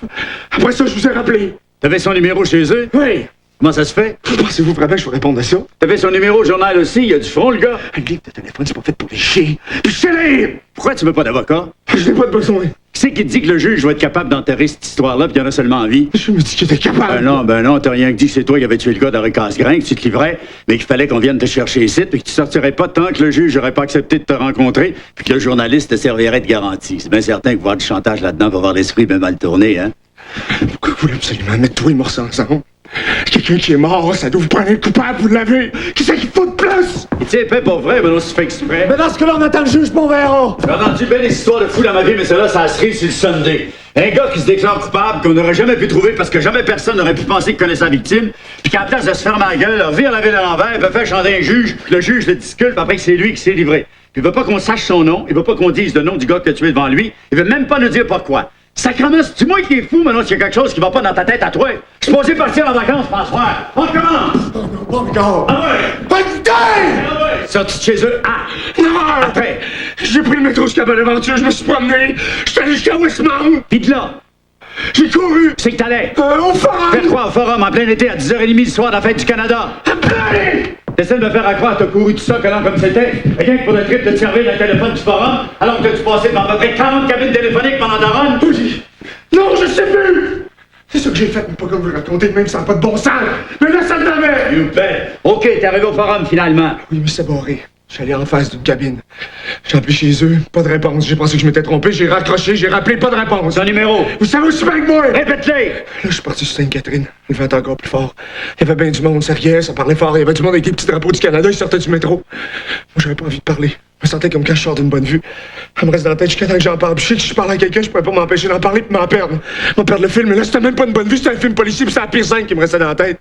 Après ça, je vous ai rappelé. T'avais son numéro chez eux? Oui. Comment ça se fait? Pensez-vous vraiment que je vais répondre à ça? T'avais son numéro au journal aussi, il y a du front, le gars. Un livre de téléphone, c'est pas fait pour les chiens. Puis je sais lire! Pourquoi tu veux pas d'avocat? Je n'ai pas de besoin. Qui c'est qui te dit que le juge va être capable d'enterrer cette histoire-là puis il y en a seulement envie? Je me dis qu'il était capable. Ben non, t'as rien que dit que c'est toi qui avais tué le gars d'Henri Casgrain, que tu te livrais, mais qu'il fallait qu'on vienne te chercher ici, puis que tu sortirais pas tant que le juge n'aurait pas accepté de te rencontrer, puis que le journaliste te servirait de garantie. C'est bien certain que voir du chantage là-dedans va avoir l'esprit bien mal tourné, hein? Pourquoi vous voulez absolument mettre tous les morceaux ensemble? Quelqu'un qui est mort, ça doit vous prendre un coupable, vous l'avez. Qui c'est qu'il faut de plus? Il tient pas pour vrai, mais non, c'est fait exprès. Mais dans ce cas-là, on attend le juge, mon verra. J'ai entendu bien des histoires de fous dans ma vie, mais celle-là, ça a cerise sur le Sunday. Un gars qui se déclare coupable, qu'on n'aurait jamais pu trouver parce que jamais personne n'aurait pu penser qu'il connaissait sa victime, puis qu'à la place de se fermer la gueule, revire la ville à l'envers, puis faire chanter un juge, puis le juge le disculpe après que c'est lui qui s'est livré. Puis il veut pas qu'on sache son nom, il veut pas qu'on dise le nom du gars que tu tué devant lui, il veut même pas nous dire pourquoi. Sacrement, c'est-tu moi qui est fou, maintenant, s'il y a quelque chose qui va pas dans ta tête à toi? Je suis supposé partir en vacances, François. On commence! Oh non, pas encore. Ah ouais! Pas de temps! Ah ouais! Sorti de chez eux, ah! Non! Après! J'ai pris le métro jusqu'à Bonaventure, je me suis promené. J'étais allé jusqu'à Westmount. Pis de là, J'ai couru. c'est que t'allais. Au forum. Faire quoi au forum en plein été à 10h30 le soir de la fête du Canada? Après! T'essaies de me faire croire que t'as couru tout ça, collant comme c'était, rien que pour le trip de te servir le téléphone du forum, alors que tu passais devant à peu près 40 cabines téléphoniques pendant ta run? Oui. Non, je sais plus. C'est ça que j'ai fait, mais pas comme vous le racontez, même ça n'a pas de bon sens. Mais là, ça l'avait. You bet. OK, t'es arrivé au forum finalement. Oui, mais c'est barré. J'allais en face d'une cabine. J'ai appelé chez eux, pas de réponse. J'ai pensé que je m'étais trompé, j'ai raccroché, j'ai rappelé, pas de réponse. Son numéro. Vous savez aussi bien que moi! Répète-le. Là, je suis parti sur Sainte-Catherine. Le vent était encore plus fort. Il y avait bien du monde, sérieux, ça parlait fort. Il y avait du monde avec des petits drapeaux du Canada, ils sortaient du métro. Moi, j'avais pas envie de parler. Je me sentais comme quand je sors d'une bonne vue. Ça me reste dans la tête jusqu'à temps que j'en parle. Puis je sais que si je parle à quelqu'un, je pourrais pas m'empêcher d'en parler puis m'en perdre. M'en perdre le film. Mais là, c'était même pas une bonne vue, c'était un film policier, puis c'est la pire scène qui me restait dans la tête.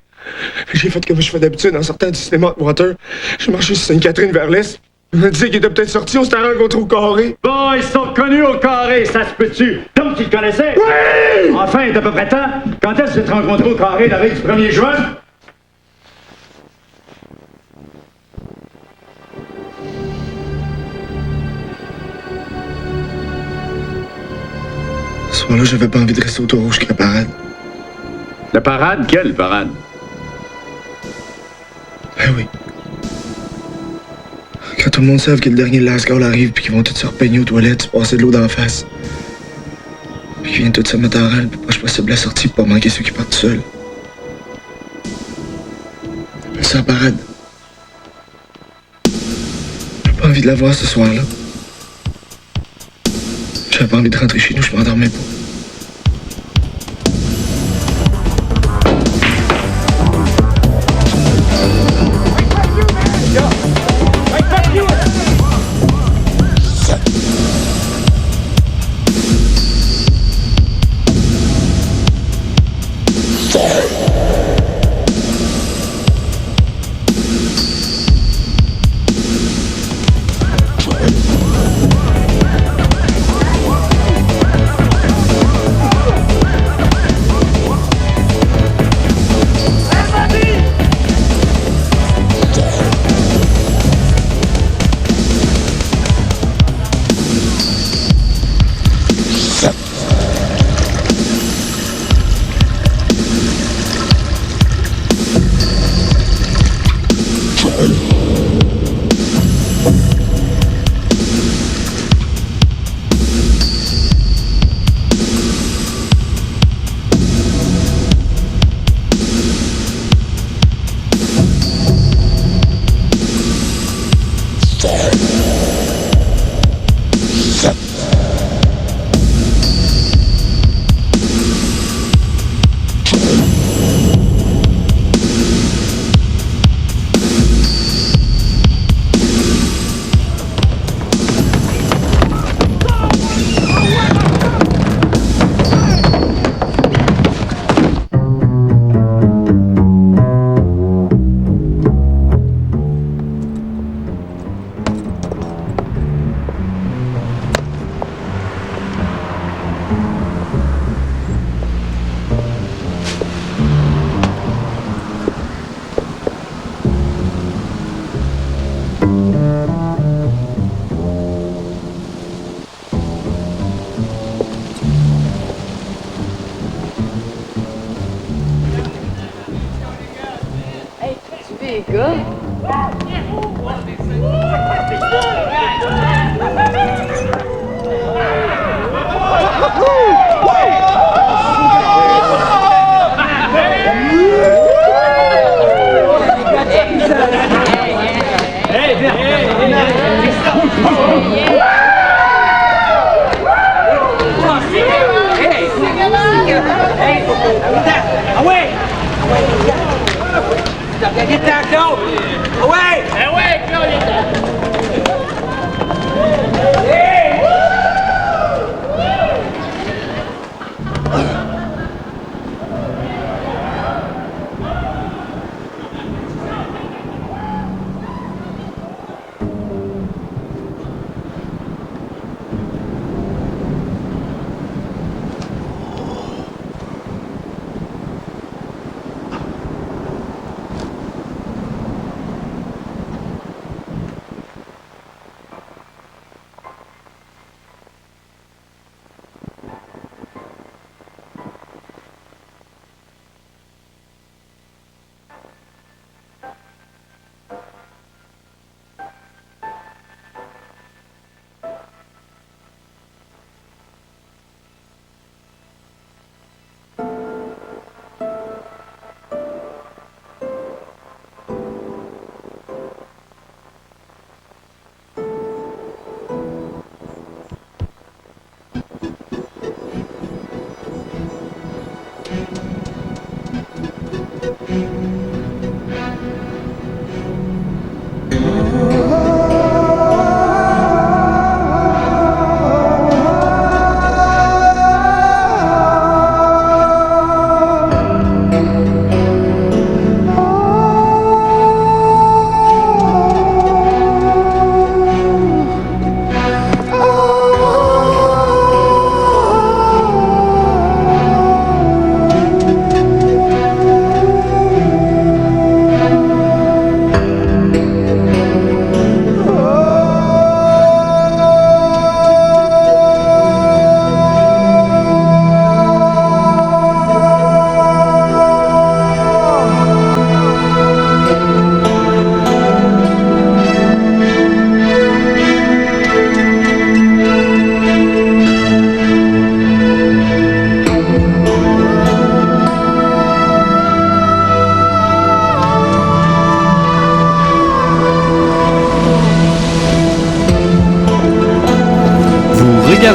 J'ai fait comme je fais d'habitude en sortant du cinéma de Water. J'ai marché sur Sainte-Catherine vers l'est. On me disait qu'il était peut-être sorti, on s'était rencontrés au carré. Bon, ils sont connus au carré, ça se peut-tu? Donc que tu le connaissais? Oui! Enfin, il est à peu près temps. Quand est-ce que tu te rencontré au carré la veille du 1er juin? Ce soir-là, j'avais pas envie de rester au Tour Rouge qu'à la parade. La parade? Quelle parade? Ben oui. Quand tout le monde sait que le dernier last call arrive puis qu'ils vont tous se repeigner aux toilettes, se passer de l'eau d'en face. Puis qu'ils viennent tous se mettre en rang le plus proche possible de la sortie pour pas manquer ceux qui partent seuls. Appelle ça la parade. J'ai pas envie de la voir ce soir-là. J'avais pas envie de rentrer chez nous, je m'endormais pas.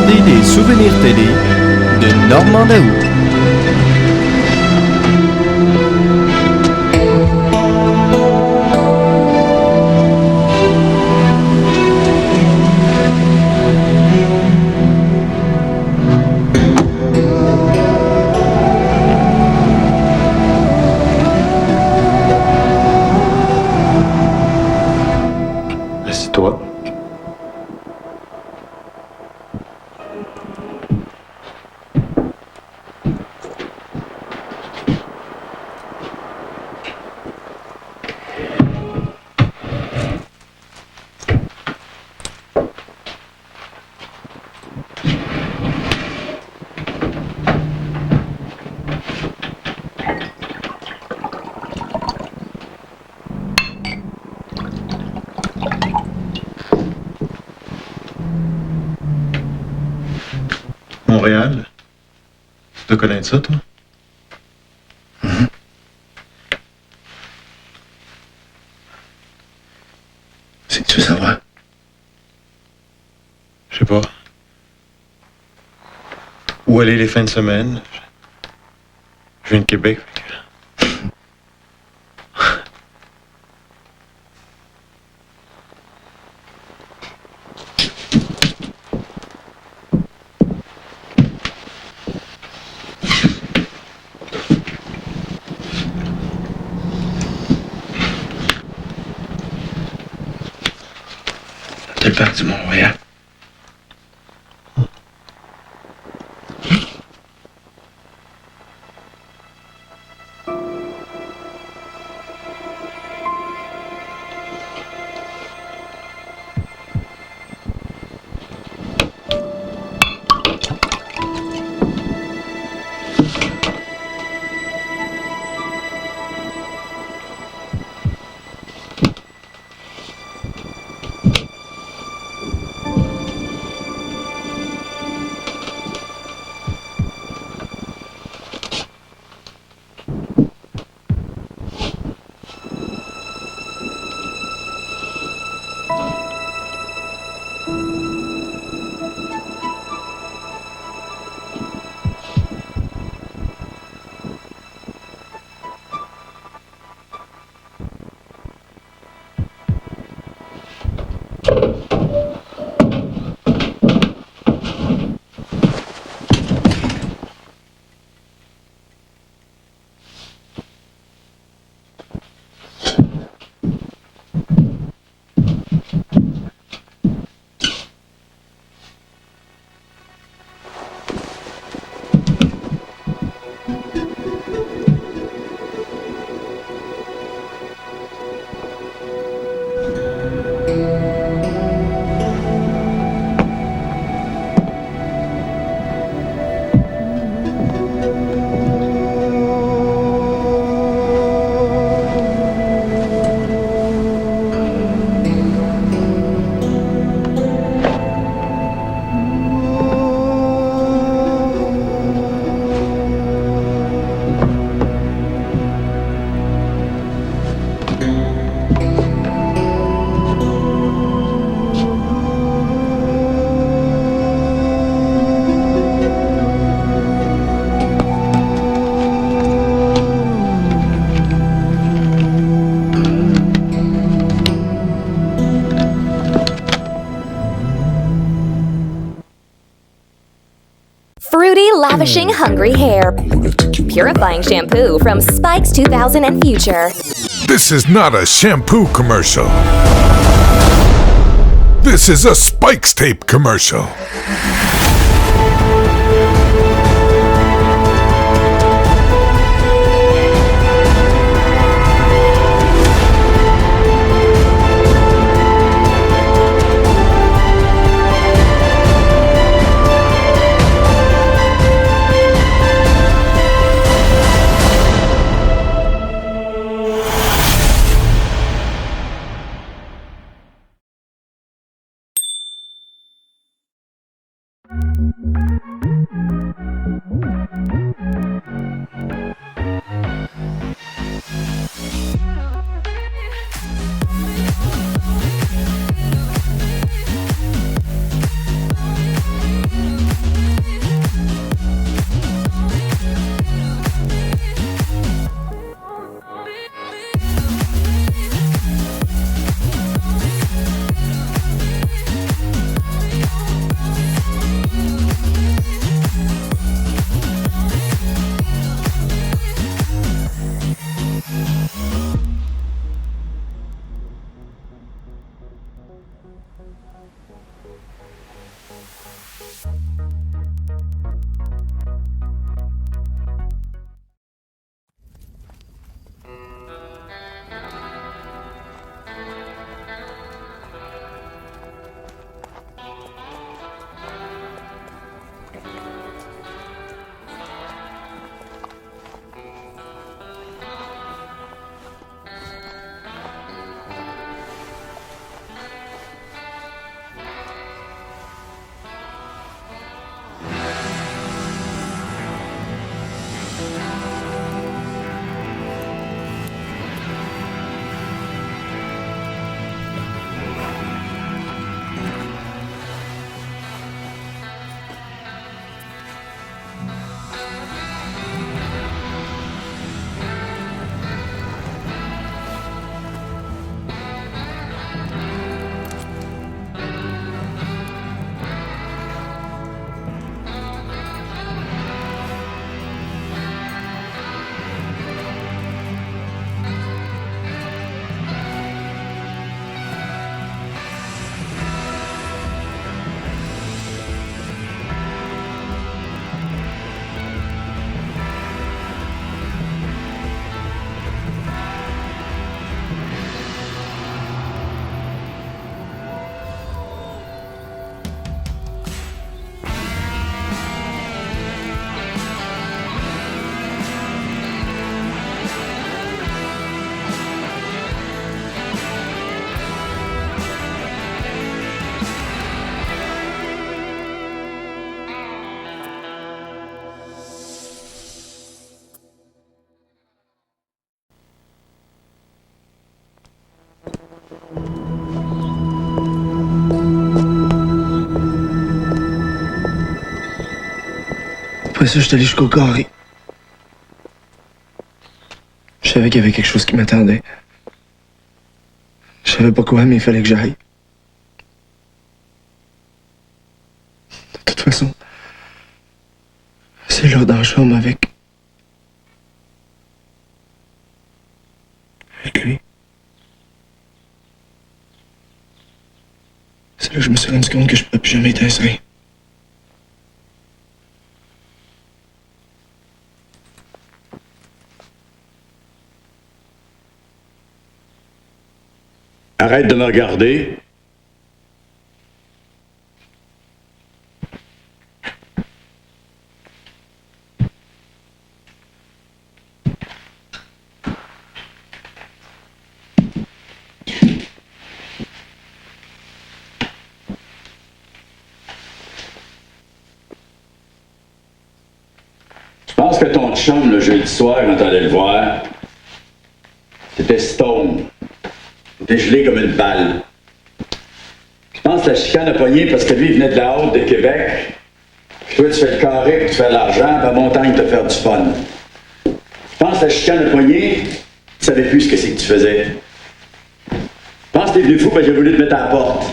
regardez les souvenirs télé de Normand Daoust. Assis-toi. Montréal? Tu dois connaître ça, toi? C'est que tu veux savoir. Je sais pas. Où aller les fins de semaine? Je viens de Québec. Fait que... Quel parc du Mont-Royal? Fruity Lavishing Hungry Hair. Purifying shampoo from Spikes 2000 and Future. This is not a shampoo commercial. This is a Spikes tape commercial. Après ça, je suis allé jusqu'au carré. Je savais qu'il y avait quelque chose qui m'attendait. Je savais pas quoi, mais il fallait que j'aille. De toute façon, c'est là dans la chambre avec lui. C'est là que je me suis rendu compte que je pourrais plus jamais être inséré. Arrête de me regarder. Je pense que ton chum, le jeudi soir, quand t'allais le voir, c'était stone. T'es gelé comme une balle. Je pense que la chicane a pogné parce que lui, il venait de la Haute de Québec. Puis toi, tu fais le carré pour te faire de l'argent, puis à Montagne, te faire du fun. Je pense que la chicane a pogné, tu savais plus ce que c'est que tu faisais. Je pense que t'es venu fou parce que j'ai voulu te mettre à la porte.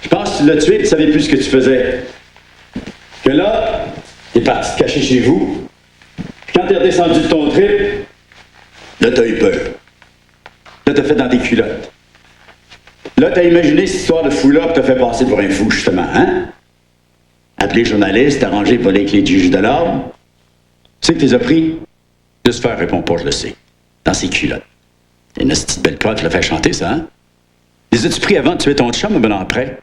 Je pense que tu l'as tué et tu savais plus ce que tu faisais. Que là, t'es parti te cacher chez vous. Puis quand t'es redescendu de ton trip, là, t'as eu peur. Là, t'as fait dans des culottes. Là, t'as imaginé cette histoire de fou-là que t'as fait passer pour un fou, justement, hein? Appelé journaliste, arrangé pour les clés du juge de l'ordre. Tu sais que t'es as pris? De se faire répondre pas, je le sais. Dans ses culottes. C'est une petite belle croix qui l'a fait chanter, ça, hein? Les as-tu pris avant de tuer ton chum ou ben après?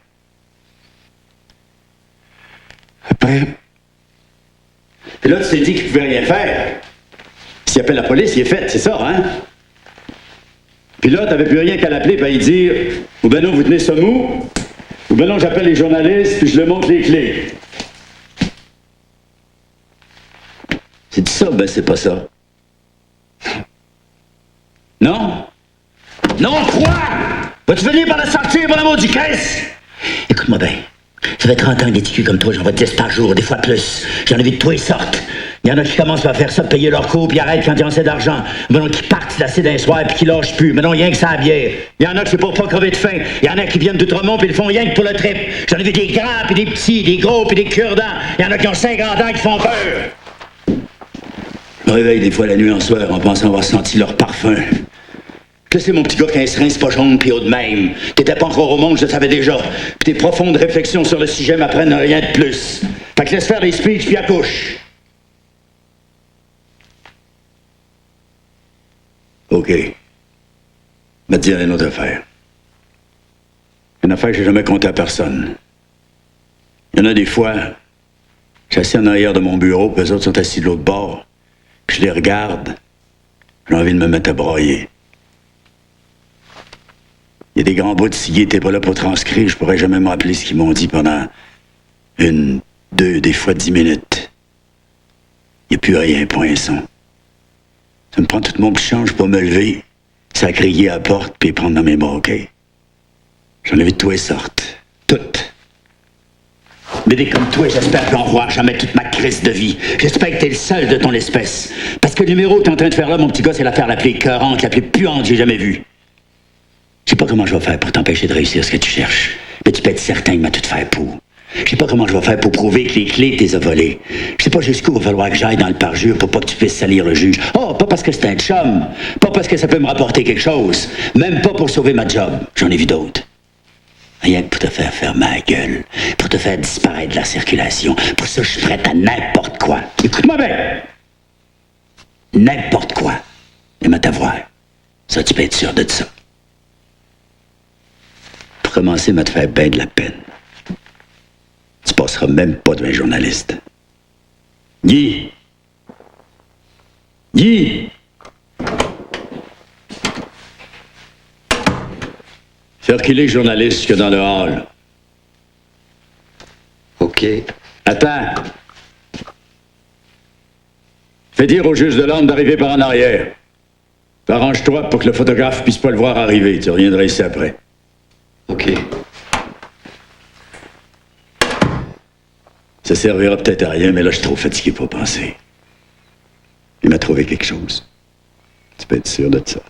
Après? Puis là, tu t'es dit qu'il pouvait rien faire. S'il appelle la police, il est fait, c'est ça, hein? Puis là, t'avais plus rien qu'à l'appeler et à lui dire « Ou ben non, vous tenez ça mou, ou ben non, j'appelle les journalistes puis je leur montre les clés. » C'est ça, ben c'est pas ça. Non? Non, quoi? Vas-tu venir par la sortie, mon amour du Christ? Écoute-moi bien. Ça fait 30 ans que des ticus comme toi, j'en vois 10 par jour, des fois plus. J'en ai vu de toutes sortes. Il y en a qui commencent par faire ça, de payer leur cours, puis arrêtent quand ils ont assez d'argent. Maintenant qui partent lasser d'un soir, puis qui lâchent plus. Maintenant rien que ça à bière. Il y en a qui c'est pour pas crever de faim. Il y en a qui viennent d'Outremont, puis ils font rien que pour le trip. J'en ai vu des grands, puis des petits, des gros, puis des cure-dents. Il y en a qui ont 50 ans qui font peur. Je me réveille des fois la nuit en soir en pensant avoir senti leur parfum. Que c'est mon petit gars qu'un serin, c'est pas jaune pis haut de même. T'étais pas encore au monde, je le savais déjà. Pis tes profondes réflexions sur le sujet m'apprennent rien de plus. Fait que laisse faire les speeches puis accouche. OK. Me dire une autre affaire. Une affaire que j'ai jamais contée à personne. Il y en a des fois, je suis assis en arrière de mon bureau, puis eux autres sont assis de l'autre bord. Puis je les regarde. J'ai envie de me mettre à brailler. Il y a des grands bouts de scié, t'es pas là pour transcrire, je pourrais jamais me rappeler ce qu'ils m'ont dit pendant 1, 2, des fois 10 minutes. Il n'y a plus rien, point et son. Ça me prend tout mon petit change pour me lever, ça crier à la porte, puis prendre dans mes bras, OK? J'en ai vu de toutes sortes. Toutes. Mais des comme toi, j'espère qu'en voir jamais toute ma crise de vie. J'espère que t'es le seul de ton espèce. Parce que le numéro que t'es en train de faire là, mon petit gars, c'est l'affaire la plus écœurante, la plus puante que j'ai jamais vue. Je sais pas comment je vais faire pour t'empêcher de réussir ce que tu cherches. Mais tu peux être certain qu'il m'a tout fait pour. Je sais pas comment je vais faire pour prouver que les clés t'es volées. Je sais pas jusqu'où il va falloir que j'aille dans le parjure pour pas que tu puisses salir le juge. Oh, pas parce que c'est un chum. Pas parce que ça peut me rapporter quelque chose. Même pas pour sauver ma job. J'en ai vu d'autres. Rien que pour te faire faire ma gueule. Pour te faire disparaître de la circulation. Pour ça, je suis prête à n'importe quoi. Écoute-moi bien. N'importe quoi. Et m'a t'avoir. Ça, tu peux être sûr de ça. Pour commencer, m'a te faire bien de la peine. Tu passeras même pas devant un journaliste. Guy! Guy! Faire qu'il est journaliste jusque dans le hall. OK. Attends. Fais dire au juge de l'ordre d'arriver par en arrière. Arrange-toi pour que le photographe puisse pas le voir arriver. Tu reviendras ici après. OK. Ça servira peut-être à rien, mais là, je suis trop fatigué pour penser. Il m'a trouvé quelque chose. Tu peux être sûr de ça.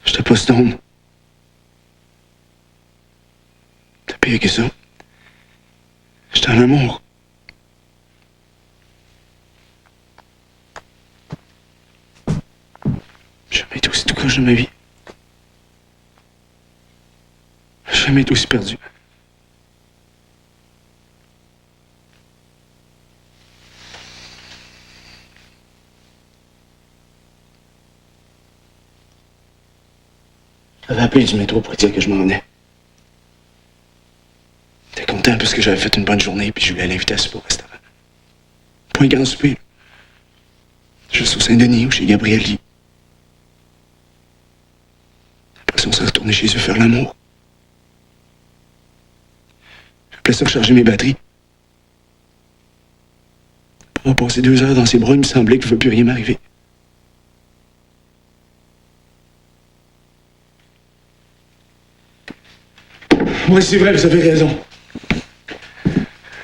J'étais pas stone. T'as pire que ça. J'étais en amour. J'ai jamais été aussi tout croche de ma vie. J'ai jamais été aussi perdu. J'avais appelé du métro pour dire que je m'en venais. J'étais content parce que j'avais fait une bonne journée puis je voulais l'inviter à souper au restaurant. Pas un grand souper. Juste au Saint-Denis ou chez Gabriel Lee. Après ça, on s'est retourné chez eux faire l'amour. J'appelais ça recharger mes batteries. Après avoir passé 2 heures dans ses bras, il me semblait qu'il ne pouvait plus rien m'arriver. Oui, c'est vrai, vous avez raison.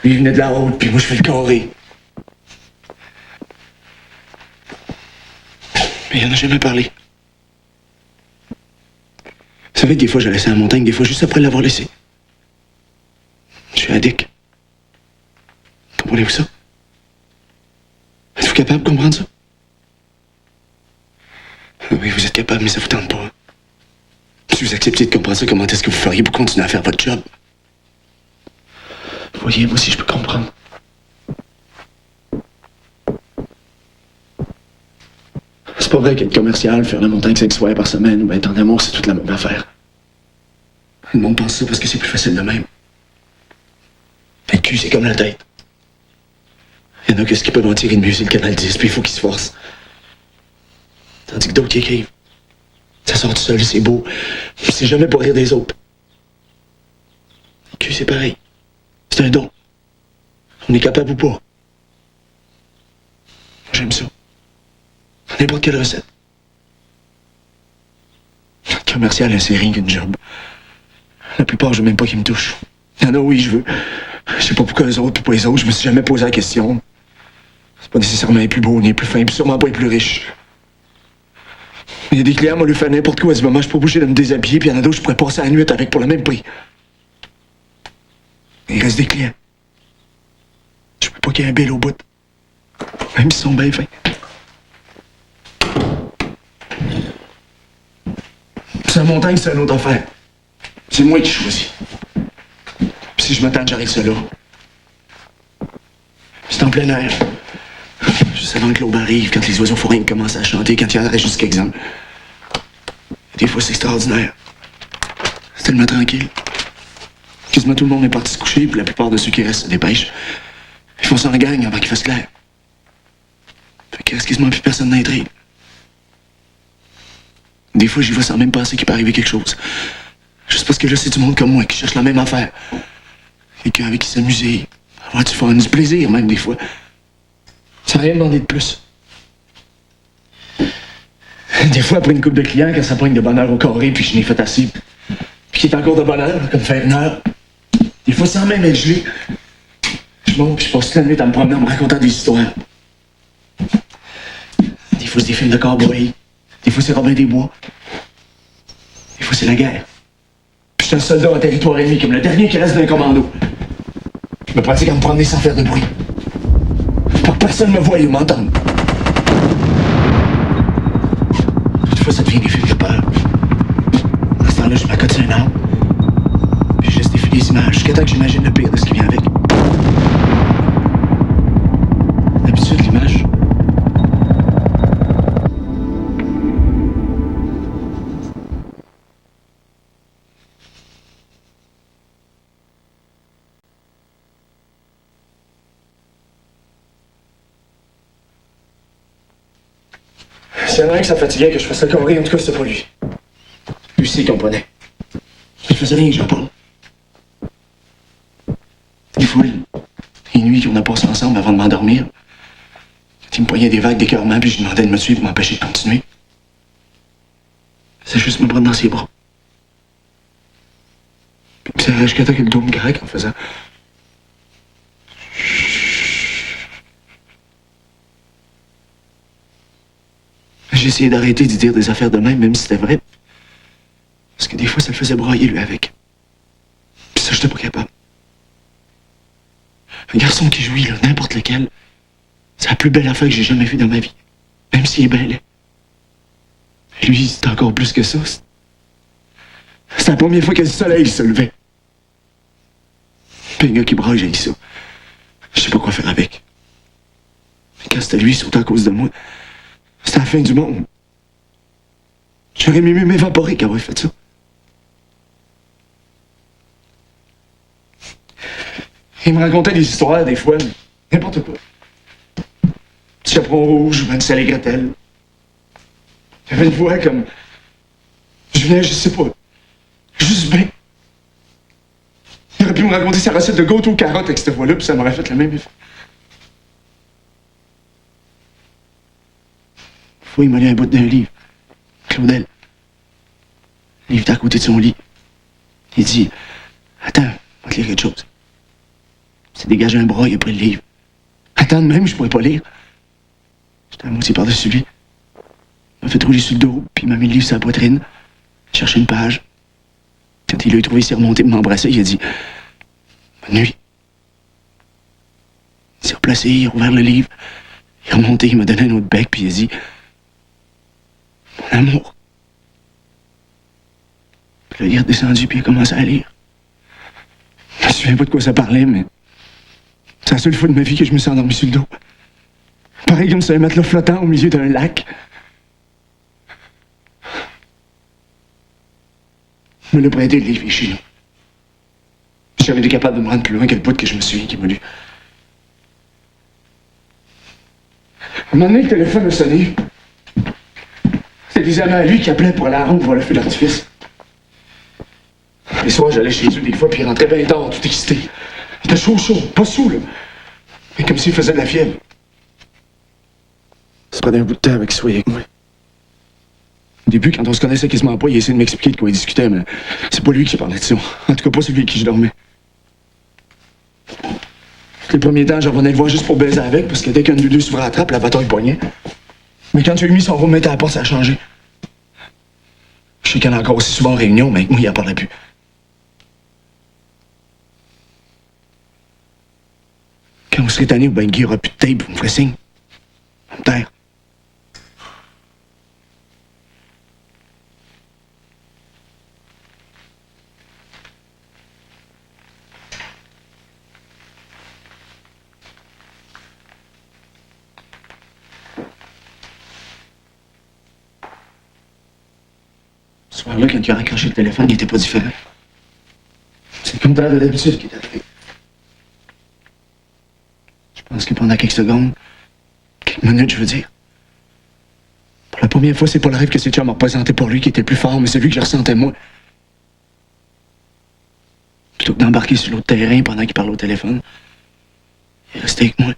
Lui, il venait de la haute, puis moi, je fais le carré. Mais il en a jamais parlé. Vous savez, des fois, je laissais la montagne, des fois, juste après l'avoir laissé. Je suis addict. Comprenez-vous ça? Êtes-vous capable de comprendre ça? Oui, vous êtes capable, mais ça vous tente pas. Si vous acceptez de comprendre ça, comment est-ce que vous feriez pour continuer à faire votre job? Vous voyez, moi aussi, je peux comprendre. C'est pas vrai qu'être commercial, faire la montagne 5 soirs par semaine ou être en amour, c'est toute la même affaire. Le monde pense ça parce que c'est plus facile de même. Le cul, c'est comme la tête. Il y en a qui peuvent en tirer de mieux, c'est le canal 10, puis il faut qu'ils se forcent. Tandis que d'autres qui écrivent. Ça sort tout seul, c'est beau. C'est jamais pour rire des autres. Le cul, c'est pareil. C'est un don. On est capable ou pas. J'aime ça. N'importe quelle recette. Le commercial, c'est rien qu'une job. La plupart, je veux même pas qu'ils me touchent. Il y en a, oui, je veux. Je sais pas pourquoi les autres, puis pas les autres, je me suis jamais posé la question. C'est pas nécessairement les plus beaux, ni les plus fins, puis sûrement pas les plus riches. Il y a des clients, moi, lui faire n'importe quoi à ce moment, je peux pas bouger de me déshabiller, puis il y en a d'autres, je pourrais passer la nuit avec pour le même prix. Il reste des clients. Je peux pas qu'il y ait un bill au bout. Même s'ils sont bien fins. C'est la montagne, c'est une autre affaire. C'est moi qui choisis. Puis si je m'attends, j'arrive ça là. C'est en plein air. Juste avant que l'aube arrive, quand les oiseaux forains commencent à chanter, quand il y en aurait juste quelques-uns. Des fois, c'est extraordinaire. C'est tellement tranquille. Quasiment tout le monde est parti se coucher, puis la plupart de ceux qui restent se dépêchent. Ils font ça en gang avant qu'il fasse clair. Fait qu'il reste quasiment plus personne dans les trails. Des fois, j'y vais sans même penser qu'il peut arriver quelque chose. Juste parce que là, c'est du monde comme moi qui cherche la même affaire. Quelqu'un avec qui s'amuser, avoir du fun, du plaisir même des fois. Sans rien demander de plus. Des fois, après une couple de clients, quand ça pogne de bonheur au carré, puis je n'ai fait assez, puis qu'il est encore de bonheur, comme faire une heure. Des fois, sans même être gelé, je monte puis je passe toute la nuit à me promener en me racontant des histoires. Des fois, c'est des films de cowboy. Des fois, c'est Robin des Bois. Des fois, c'est la guerre. Puis je suis un soldat en territoire ennemi, comme le dernier qui reste d'un commando. Je me pratique à me promener sans faire de bruit. Pour que personne me voie ou m'entende. Des fois, ça devient des films de peur. À ce temps-là, je m'accote sur un arbre. Puis je laisse défiler les images jusqu'à temps que j'imagine le pire de ce qui vient avec. D'habitude, l'image... S'il y en a un qui ça fatiguait que je fasse le carré, en tout cas, c'était pas lui. Lui, c'est qu'il comprenait. Il faisait rien que j'en parle. Des fois, les nuits qu'on a passées ensemble avant de m'endormir, Il me poignait des vagues d'écœurement, puis je demandais de me tuer pour m'empêcher de continuer. C'est juste me prendre dans ses bras. Puis il me serrait jusqu'à temps que le dos me grecque en faisant... J'ai essayé d'arrêter d'y dire des affaires de même si c'était vrai. Parce que des fois, ça le faisait broyer, lui, avec. Puis ça, j'étais pas capable. Un garçon qui jouit, là, n'importe lequel, c'est la plus belle affaire que j'ai jamais vue dans ma vie. Même s'il est bel. Lui, c'est encore plus que ça. C'est la première fois que le soleil se levait. Puis un gars qui braille, j'ai dit ça. Je sais pas quoi faire avec. Mais quand c'était lui, surtout à cause de moi, c'était la fin du monde. J'aurais mieux m'évaporer qu'avoir fait ça. Il me racontait des histoires, des fois, n'importe quoi. Petit chaperon rouge, Mansell et Gretel. Il avait une voix comme... Je venais, je sais pas. Juste bien. Il aurait pu me raconter sa recette de gâteau aux carottes avec cette voix-là, puis ça m'aurait fait le même effet. Une fois, il m'a lu un bout d'un livre. Claudel. Le livre était à côté de son lit. Il dit... Attends, on va te lire quelque chose. Il s'est dégagé un bras, il a pris le livre. Attends, de même, je pourrais pas lire. J'étais à moitié par-dessus lui. Il m'a fait rouler sur le dos, puis il m'a mis le livre sur la poitrine. Cherché une page. Quand il l'a trouvé, il s'est remonté pour m'embrasser. Il a dit « Bonne nuit ». Il s'est replacé, il a ouvert le livre. Il est remonté, il m'a donné un autre bec, puis il a dit « Mon amour ». Puis là, il est redescendu, puis il a commencé à lire. Je me souviens pas de quoi ça parlait, mais c'est la seule fois de ma vie que je me suis endormi sur le dos. Pareil comme sur un matelas flottant au milieu d'un lac. Il me l'a prêté, le livre, chez nous. J'ai jamais été capable de me rendre plus loin que le bout que je me souviens qu'il m'a lu. À un moment donné, le téléphone a sonné. C'était des amis à lui qui appelaient pour aller à la ronde voir le feu d'artifice. Les soirs, j'allais chez eux des fois, puis il rentrait bien tard, tout excité. Il était chaud, pas sous, là. Mais comme s'il faisait de la fièvre. Ça prenait un bout de temps avec qu'il soit avec moi. Au début, quand on se connaissait quasiment pas, il essayait de m'expliquer de quoi il discutait, mais c'est pas lui qui parlait de ça. En tout cas, pas celui avec qui je dormais. Les premiers temps, j'en revenais le voir juste pour baiser avec, parce que dès qu'un de deux s'ouvrait la trappe, la bataille poignait. Mais quand tu lui as mis son rôle mettait à la porte, ça a changé. Je sais qu'elle a encore aussi souvent en réunion, mais avec moi, il en parlait plus. Quand vous serez tanné ou ben Guy aura plus de tape, vous me ferez signe. On me taire. Ce soir-là, quand il a raccroché le téléphone, il était pas différent. C'est le contraire de d'habitude qui est arrivé. Je pense que pendant quelques secondes, quelques minutes, je veux dire, pour la première fois, c'est pas le rêve que ses chums m'ont représenté pour lui qui était plus fort, mais celui que je ressentais moi. Plutôt que d'embarquer sur l'autre terrain pendant qu'il parlait au téléphone, il restait avec moi.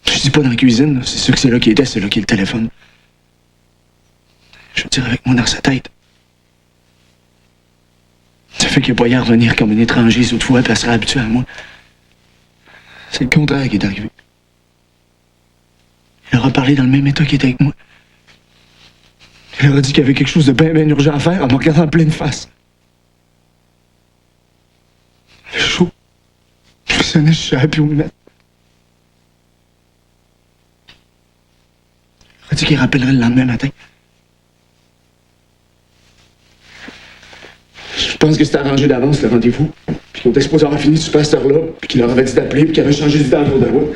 Je dis pas dans la cuisine, c'est sûr que c'est là qu'il était, c'est là qu'il y a le téléphone. Je veux dire, avec moi dans sa tête. Ça fait qu'il a pas y à revenir comme un étranger cette fois, puis elle sera habituée à moi. C'est le contraire qui est arrivé. Il aura parlé dans le même état qu'il était avec moi. Il aura dit qu'il y avait quelque chose de bien urgent à faire en me regardant en pleine face. Il fait chaud. Je sonnais, je savais plus où me mettre. Il aura dit qu'il rappellerait le lendemain matin. Je pense que c'était arrangé d'avance, le rendez-vous. Puis qu'on était supposé avoir fini sur cette heure-là, puis qu'il leur avait dit d'appeler, puis qu'il avait changé du temps autour de route.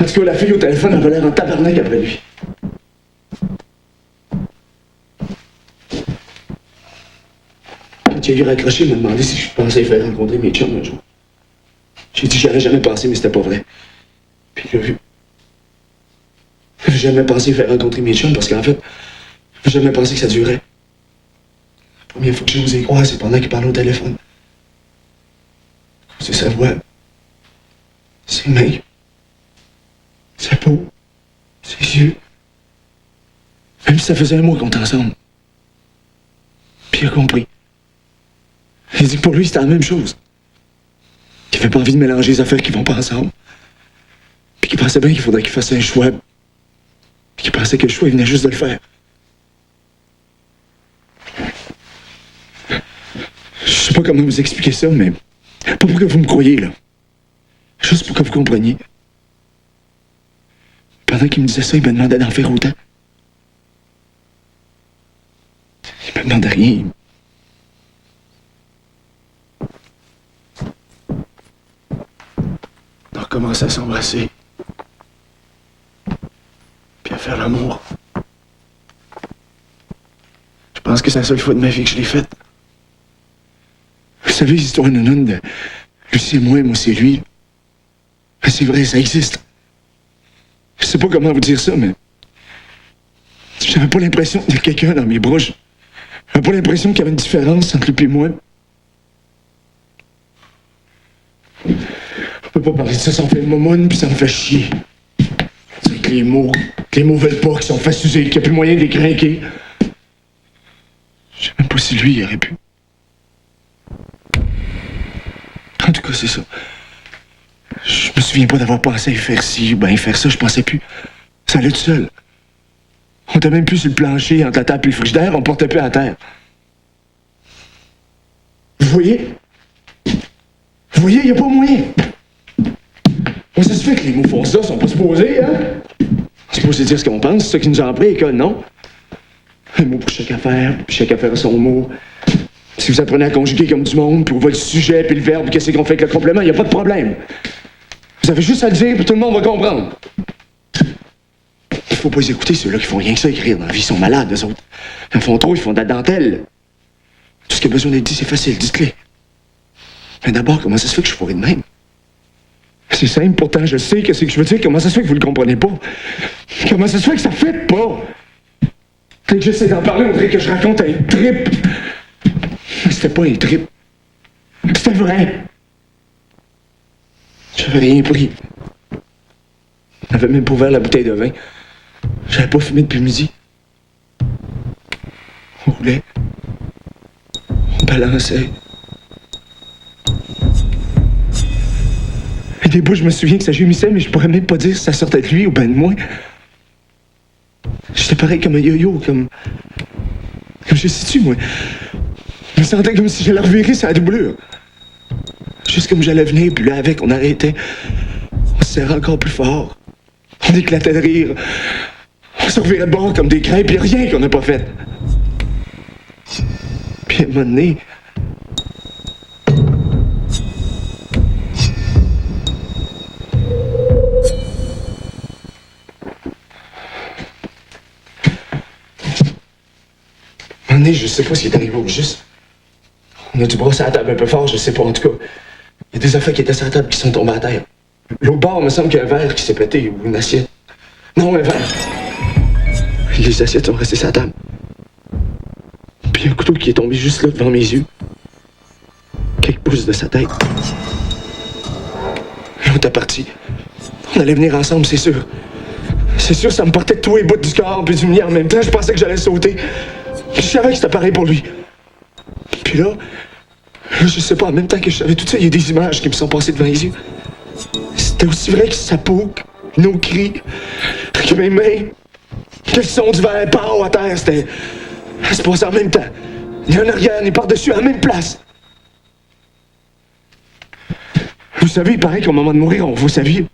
En tout cas, la fille au téléphone avait l'air en tabarnak après lui. Quand il a eu raccroché, il m'a demandé si je pensais y faire rencontrer mes chums un jour. J'ai dit que j'avais jamais pensé, mais c'était pas vrai. Puis il l'a vu. J'ai jamais pensé y faire rencontrer mes chums parce qu'en fait, j'ai jamais pensé que ça durait. La première fois que j'ai osé y croire, c'est pendant qu'il parlait au téléphone. C'est sa voix. Ses mains. Sa peau. yeux. Même si ça faisait un mois qu'on était ensemble. Puis il a compris. Il dit que pour lui, c'était la même chose. Qu'il avait pas envie de mélanger les affaires qui vont pas ensemble. Puis qu'il pensait bien qu'il faudrait qu'il fasse un choix. Puis qu'il pensait que le choix, il venait juste de le faire. Je sais pas comment vous expliquer ça, mais pas pour que vous me croyiez, là. Juste pour que vous compreniez. Pendant qu'il me disait ça, il me demandait d'en faire autant. Il me demandait rien. On a recommencé à s'embrasser. Puis à faire l'amour. Je pense que c'est la seule fois de ma vie que je l'ai faite. Vous savez, l'histoire nounoune de lui c'est moi c'est lui. C'est vrai, ça existe. Je sais pas comment vous dire ça, mais j'avais pas l'impression qu'il y a quelqu'un dans mes bras. J'avais pas l'impression qu'il y avait une différence entre lui et moi. On peut pas parler de ça sans faire le momoune, puis ça me fait chier. C'est que les mots veulent pas, qu'ils sont façusés, qu'il n'y a plus moyen de les craquer. Je sais même pas si lui, il aurait pu. En tout cas, c'est ça. Je me souviens pas d'avoir pensé à faire ci ou bien faire ça, je pensais plus. Ça allait tout seul. On était même plus sur le plancher, entre la table et le frigidaire, on portait plus à terre. Vous voyez? Vous voyez, il n'y a pas moyen. Comment ça se fait que les mots font ça, sont pas supposés, hein? On est supposé dire ce qu'on pense, c'est ça qui nous a appris à l'école, non? Un mot pour chaque affaire, puis chaque affaire a son mot. Si vous apprenez à conjuguer comme du monde, puis vous voyez le sujet, puis le verbe, qu'est-ce qu'on fait avec le complément, il n'y a pas de problème. Vous avez juste à le dire, puis tout le monde va comprendre. Il faut pas les écouter, ceux-là qui font rien que ça écrire dans la vie, ils sont malades, eux autres. Ils en font trop, ils font de la dentelle. Tout ce qui a besoin d'être dit, c'est facile, dites-le. Mais d'abord, comment ça se fait que je suis fourré de même? C'est simple, pourtant, je sais que c'est que je veux dire. Comment ça se fait que vous le comprenez pas? Comment ça se fait que ça fait pas? Dès que j'essaie d'en parler, on dirait que je raconte un trip. Mais c'était pas un trip. C'était vrai. J'avais rien pris. J'avais même pas ouvert la bouteille de vin. J'avais pas fumé depuis midi. On roulait. On balançait. Et des bouts, je me souviens que ça gémissait, mais je pourrais même pas dire si ça sortait de lui ou ben de moi. J'étais pareil comme un yo-yo, comme je sais-tu, moi. Je me sentais comme si j'allais revirer sa doublure. Juste comme j'allais venir, puis là, avec, on arrêtait. On se serrait encore plus fort. On éclatait de rire. On se revirait de bord comme des crêpes, puis rien qu'on n'a pas fait. Puis à un moment donné... je sais pas ce qui est arrivé au juste. On a dû brosser la table un peu fort, je sais pas, en tout cas. Il y a des affaires qui étaient sur la table qui sont tombées à terre. L'autre bord, il me semble qu'il y a un verre qui s'est pété, ou une assiette. Non, un verre. Les assiettes sont restées sur la table. Puis il y a un couteau qui est tombé juste là, devant mes yeux. Quelques pouces de sa tête. L'autre est parti. On allait venir ensemble, c'est sûr. C'est sûr, ça me portait de tous les bouts du corps, puis du mien en même temps. Je pensais que j'allais sauter. Je savais que c'était pareil pour lui. Puis là, je sais pas, en même temps que je savais tout ça, il y a des images qui me sont passées devant les yeux. C'était aussi vrai que sa peau, que nos cris, que mes mains, que le son du verre par à terre, c'était... Ça se passait en même temps. Ni en arrière, ni par-dessus, à la même place. Vous savez, il paraît qu'au moment de mourir, on voit sa vie.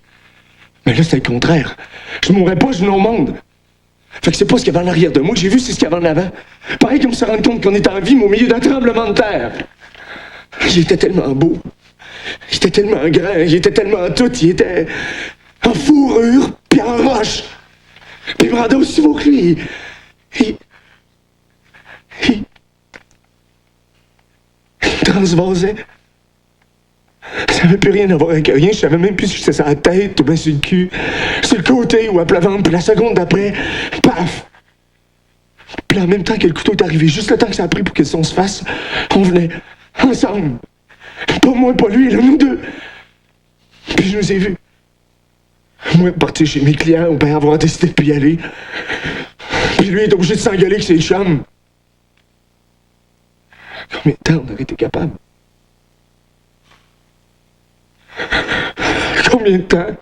Mais là, c'était le contraire. Je mourrais pas, je venais au monde. Fait que c'est pas ce qu'il y avait en arrière de moi, j'ai vu c'est ce qu'il y avait en avant. Pareil comme se rendre compte qu'on était en vie, mais au milieu d'un tremblement de terre. Il était tellement beau. Il était tellement grand, il était tellement tout, il était en fourrure, puis en roche. Puis il me rendait aussi beau que lui. Il transvasait. Ça n'avait plus rien à voir avec rien. Je savais même plus si j'étais sur la tête ou bien sur le cul, sur le côté ou à plat ventre. Puis la seconde d'après, paf! Puis en même temps que le couteau est arrivé, juste le temps que ça a pris pour que le son se fasse, on venait ensemble. Pas moi, pas lui, là, nous deux. Puis je nous ai vus. Moi, partir chez mes clients ou bien avoir décidé de plus y aller. Puis lui, il est obligé de s'engueuler avec ses chums. Combien de temps on aurait été capable? Combien de temps?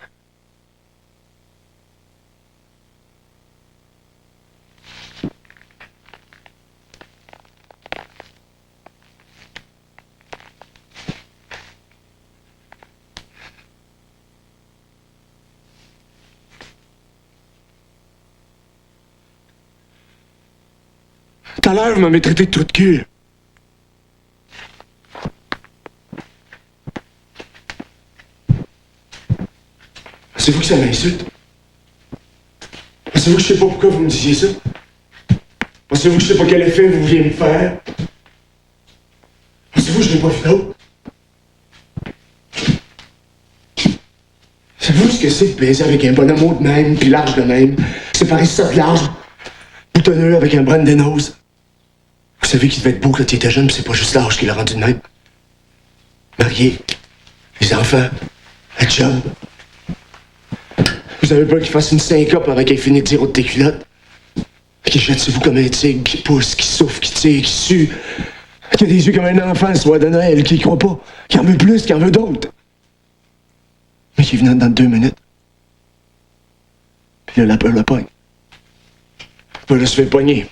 Tout à l'heure, vous m'avez traité de trou de cul. Pensez-vous que ça m'insulte? Pensez-vous que je sais pas pourquoi vous me disiez ça? Pensez-vous que je sais pas quel effet vous vouliez me faire? Pensez-vous que je n'ai pas vu d'autre? Savez-vous ce que c'est de baiser avec un bonhomme haut de même, puis large de même, séparer ça de large, boutonneux avec un brin de nose? Vous savez qu'il devait être beau quand il était jeune, puis c'est pas juste l'âge qui l'a rendu de même. Marié, les enfants, la job. Vous avez peur qu'il fasse une syncope avec un fini de tiro de tes culottes? Qu'il jette sur vous comme un tigre, qui pousse, qui souffle, qui tire, qui sue. Qui a des yeux comme un enfant le soir de Noël, qui y croit pas, qui en veut plus, qui en veut d'autres. Mais qui est venu dans 2 minutes. Puis là, la peur le pogne. Puis là, se fait pogner.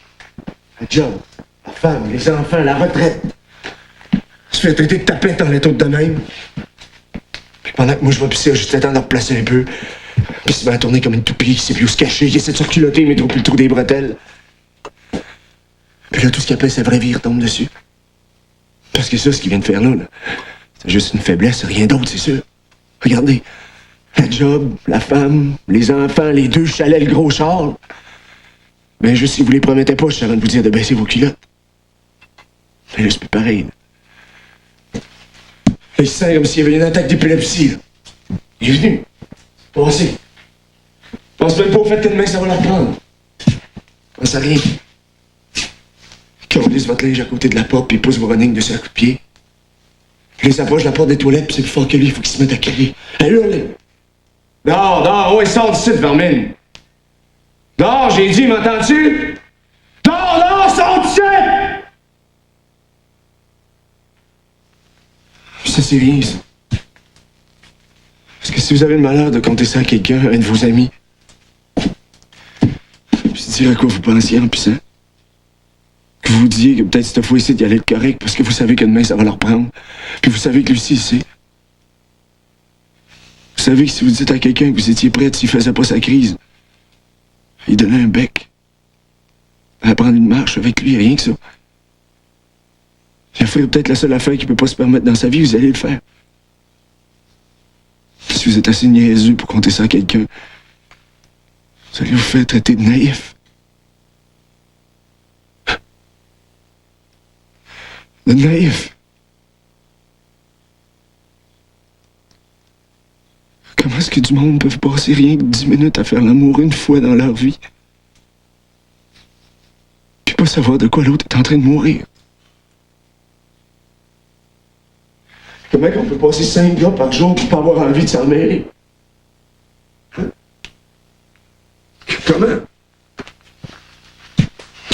La job, la femme, les enfants, la retraite. Se fait traiter de tapette dans les taux de même. Puis pendant que moi, je vais pisser, juste le temps de le replacer un peu. Puis il se met à tourner comme une toupie, qui sait plus où se cacher, qui essaie de se reculotter, mais trouve plus le trou des bretelles. Puis là, tout ce qu'il appelle sa vraie vie retombe dessus. Parce que ça, ce qu'il vient de faire là, c'est juste une faiblesse, rien d'autre, c'est sûr. Regardez, la job, la femme, les enfants, les 2 chalets, le gros char. Mais juste si vous les promettez pas, je suis avant de vous dire de baisser vos culottes. Mais là, c'est plus pareil. Là, il se sent comme s'il y avait une attaque d'épilepsie, là. Il est venu. Passez. Pense même pas au fait que demain, ça va la reprendre. Pense à rien. Collisse votre linge à côté de la porte, puis pousse vos running dessus à coups de pied. Puis les approche de la porte des toilettes, puis c'est plus fort que lui, il faut qu'il se mette à crier. À hurler. Dors, dors, ouais, sors d'ici, vermine. Dors, j'ai dit, m'entends-tu? Dors, dors, sors d'ici! Ça, c'est rien, ça. Parce que si vous avez le malheur de compter ça à quelqu'un, un de vos amis, puis dire à quoi vous pensiez en pissant, que vous vous disiez que peut-être cette fois-ci, il allait être correct parce que vous savez que demain, ça va leur prendre, puis vous savez que lui aussi, il sait. Vous savez que si vous dites à quelqu'un que vous étiez prête s'il faisait pas sa crise, il donnait un bec, à prendre une marche avec lui, rien que ça. Il ferait peut-être la seule affaire qu'il peut pas se permettre dans sa vie, vous allez le faire. Si vous êtes assez niaiseux pour compter ça à quelqu'un, vous allez vous faire traiter de naïf. De naïf. Comment est-ce que du monde peut passer rien que 10 minutes à faire l'amour une fois dans leur vie? Puis pas savoir de quoi l'autre est en train de mourir. Comment on peut passer 5 gars par jour pour pas avoir envie de s'en mêler? Hein? Comment?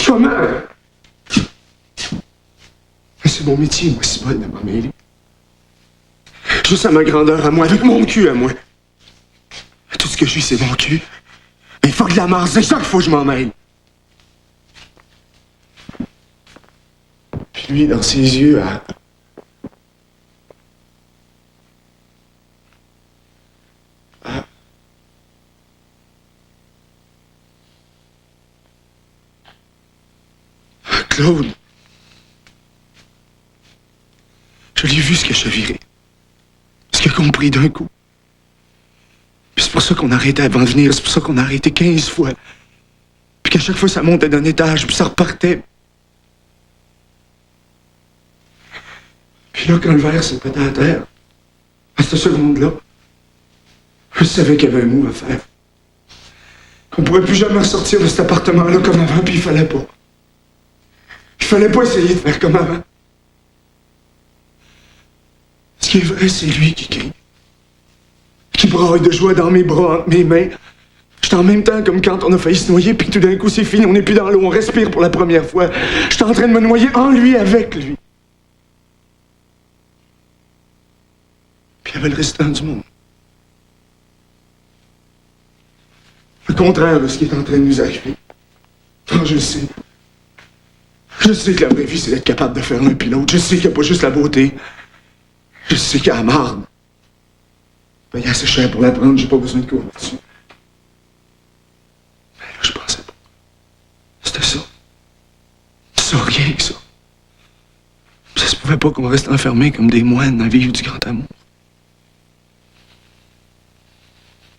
Comment? C'est mon métier, moi, c'est bon de m'en mêler. Juste à ma grandeur à moi, avec mon cul à moi. Tout ce que je suis, c'est mon cul. Mais il faut que la marre, c'est ça qu'il faut que je m'en mêle. Puis lui, dans ses yeux, Claude. Je l'ai vu ce que je virais. Ce qu'il a compris d'un coup. Puis c'est pour ça qu'on a arrêté avant de venir. C'est pour ça qu'on a arrêté 15 fois. Puis qu'à chaque fois, ça montait d'un étage, puis ça repartait. Puis là, quand le verre s'est pété à terre, à cette seconde-là, je savais qu'il y avait un mot à faire. Qu'on pourrait plus jamais sortir de cet appartement-là comme avant, puis il fallait pas. Il fallait pas essayer de faire comme avant. Ce qui est vrai, c'est lui qui crie. Qui braille de joie dans mes bras, entre mes mains. J'étais en même temps comme quand on a failli se noyer, puis tout d'un coup, c'est fini, on n'est plus dans l'eau, on respire pour la première fois. J'étais en train de me noyer en lui, avec lui. Puis il y avait le restant du monde. Le contraire de ce qui est en train de nous arriver. Oh, je sais. Je sais que la vraie vie, c'est d'être capable de faire un pilote. Je sais qu'il n'y a pas juste la beauté. Je sais qu'il y a la marde. Payer assez cher pour l'apprendre, j'ai pas besoin de cours là-dessus. Mais là, je pensais pas. C'était ça. Ça, rien que ça. Ça se pouvait pas qu'on reste enfermés comme des moines à vivre du grand amour.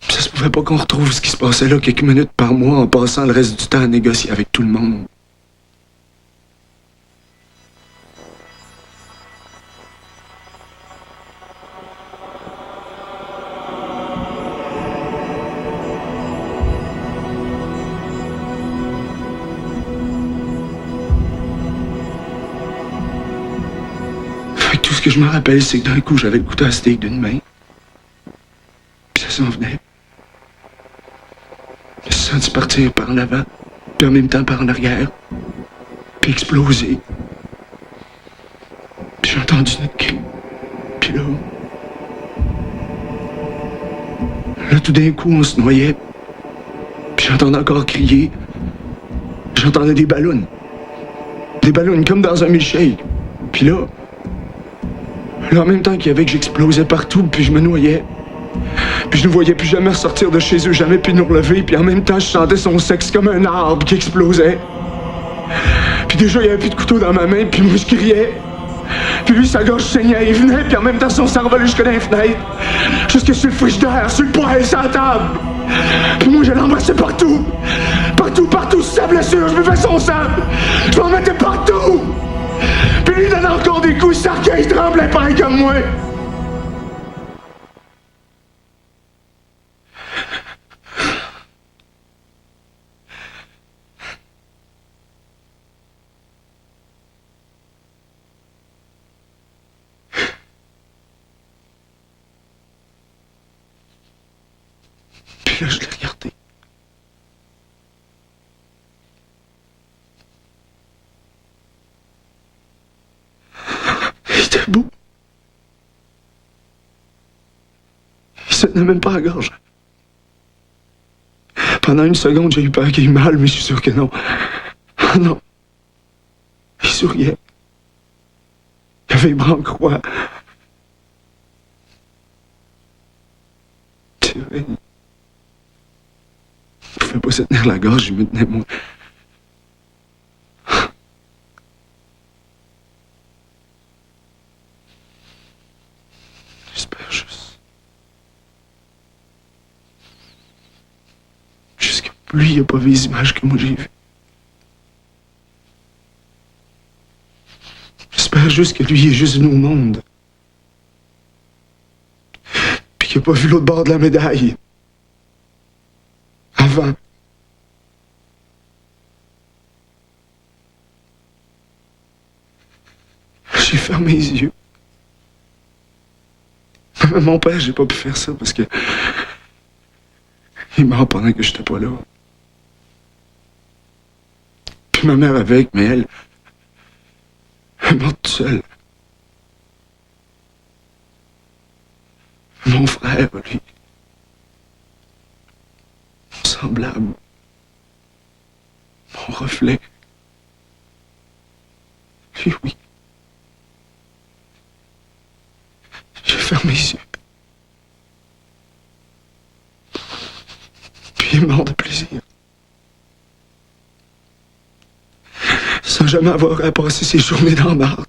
Ça se pouvait pas qu'on retrouve ce qui se passait là quelques minutes par mois en passant le reste du temps à négocier avec tout le monde. Fait que tout ce que je me rappelle, c'est que d'un coup, j'avais le couteau à steak d'une main. Puis ça s'en venait. Je me suis senti partir par l'avant, puis en même temps par en arrière, puis exploser. Puis j'ai entendu notre cri. Puis là... Là, tout d'un coup, on se noyait. Puis j'entendais encore crier. J'entendais des ballons. Des ballons comme dans un milkshake. Puis là... Là, en même temps qu'il y avait que j'explosais partout, puis je me noyais. Puis je ne voyais plus jamais ressortir de chez eux, jamais pu nous relever. Puis en même temps, je sentais son sexe comme un arbre qui explosait. Puis déjà, il n'y avait plus de couteau dans ma main, puis moi, je criais. Puis lui, sa gorge saignait, il venait, puis en même temps, son sang volait jusque dans les fenêtres. Jusque sur le frigidaire, sur le poêle, sur la table. Puis moi, je l'embrassais partout. Partout, partout, sur sa blessure, je buvais son sang. Je m'en mettais partout. Puis lui, il donnait encore des coups, sa cercueil, il tremblait pareil comme moi. Puis là, je l'ai regardé. Il était beau. Il se tenait même pas à la gorge. Pendant une seconde, j'ai eu peur qu'il ait eu mal, mais je suis sûr que non. Ah non. Il souriait. Il avait les bras en croix. C'est vrai. Il pouvait pas se tenir la gorge, il me tenait moi. J'espère juste. Juste que lui, il a pas vu les images que moi j'ai vues. J'espère juste que lui, il est juste venu au monde. Puis qu'il a pas vu l'autre bord de la médaille. Avant. J'ai fermé les yeux. Mon père, j'ai pas pu faire ça parce que... Il est mort pendant que j'étais pas là. Puis ma mère avec, mais elle... Elle est morte toute seule. Mon frère, lui... Mon semblable. Mon reflet. Lui, oui. J'ai fermé les yeux. Puis il est mort de plaisir. Sans jamais avoir à passer ses journées dans la marde.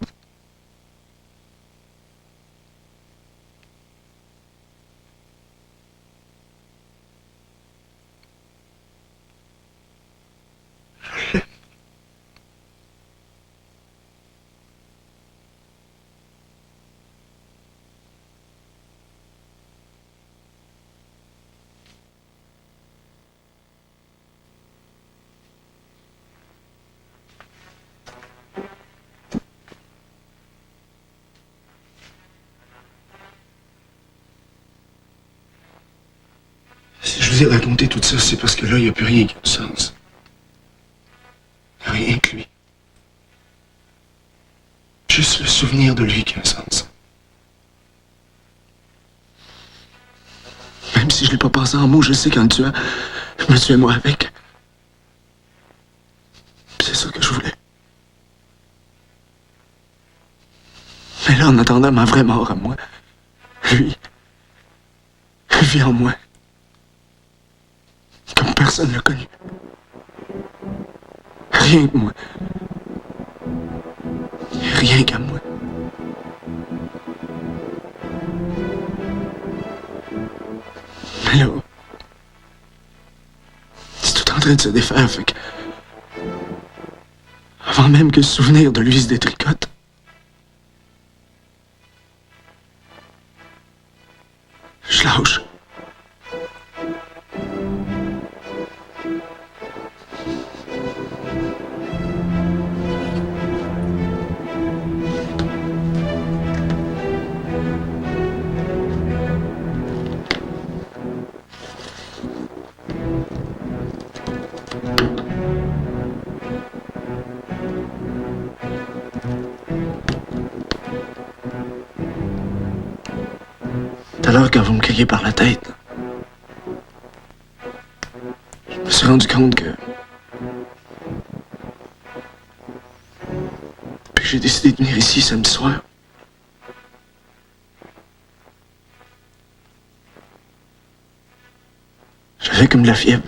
je vous ai raconté tout ça, c'est parce que là, il n'y a plus rien qui a de sens. Il n'y a rien que lui. Juste le souvenir de lui qui a un sens. Même si je l'ai pas passé en mots, je sais qu'en le tuant, je me tuais moi avec. C'est ça que je voulais. Mais là, en attendant ma vraie mort à moi, lui, il vit en moi. Comme personne ne l'a connu. Rien que moi. Rien qu'à moi. Mais là, c'est tout en train de se défaire, fait que... Avant même que le souvenir de lui se détricote, je lâche. Tout à l'heure, quand vous me criez par la tête, je me suis rendu compte que j'ai décidé de venir ici samedi soir. J'avais comme de la fièvre.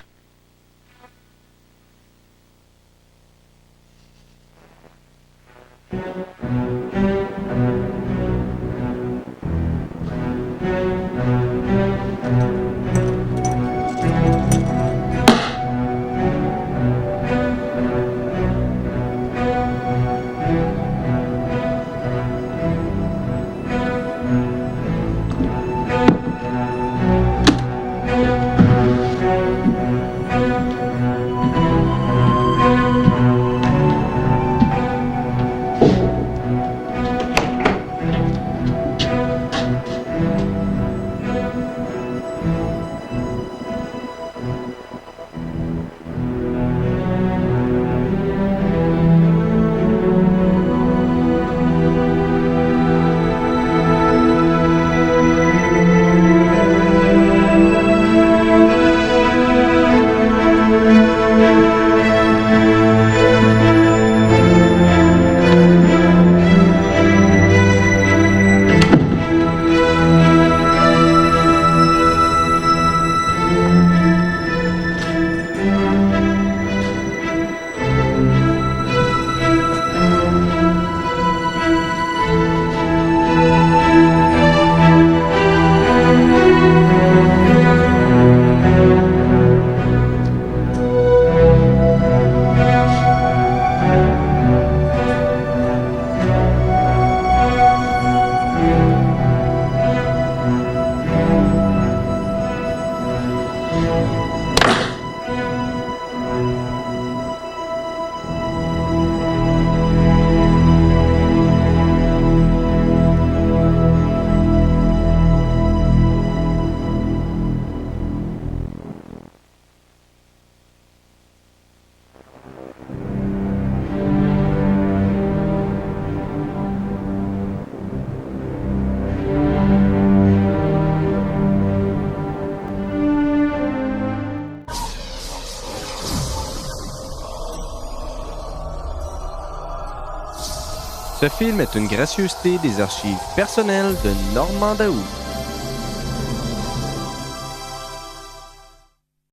Ce film est une gracieuseté des archives personnelles de Normand Daoust.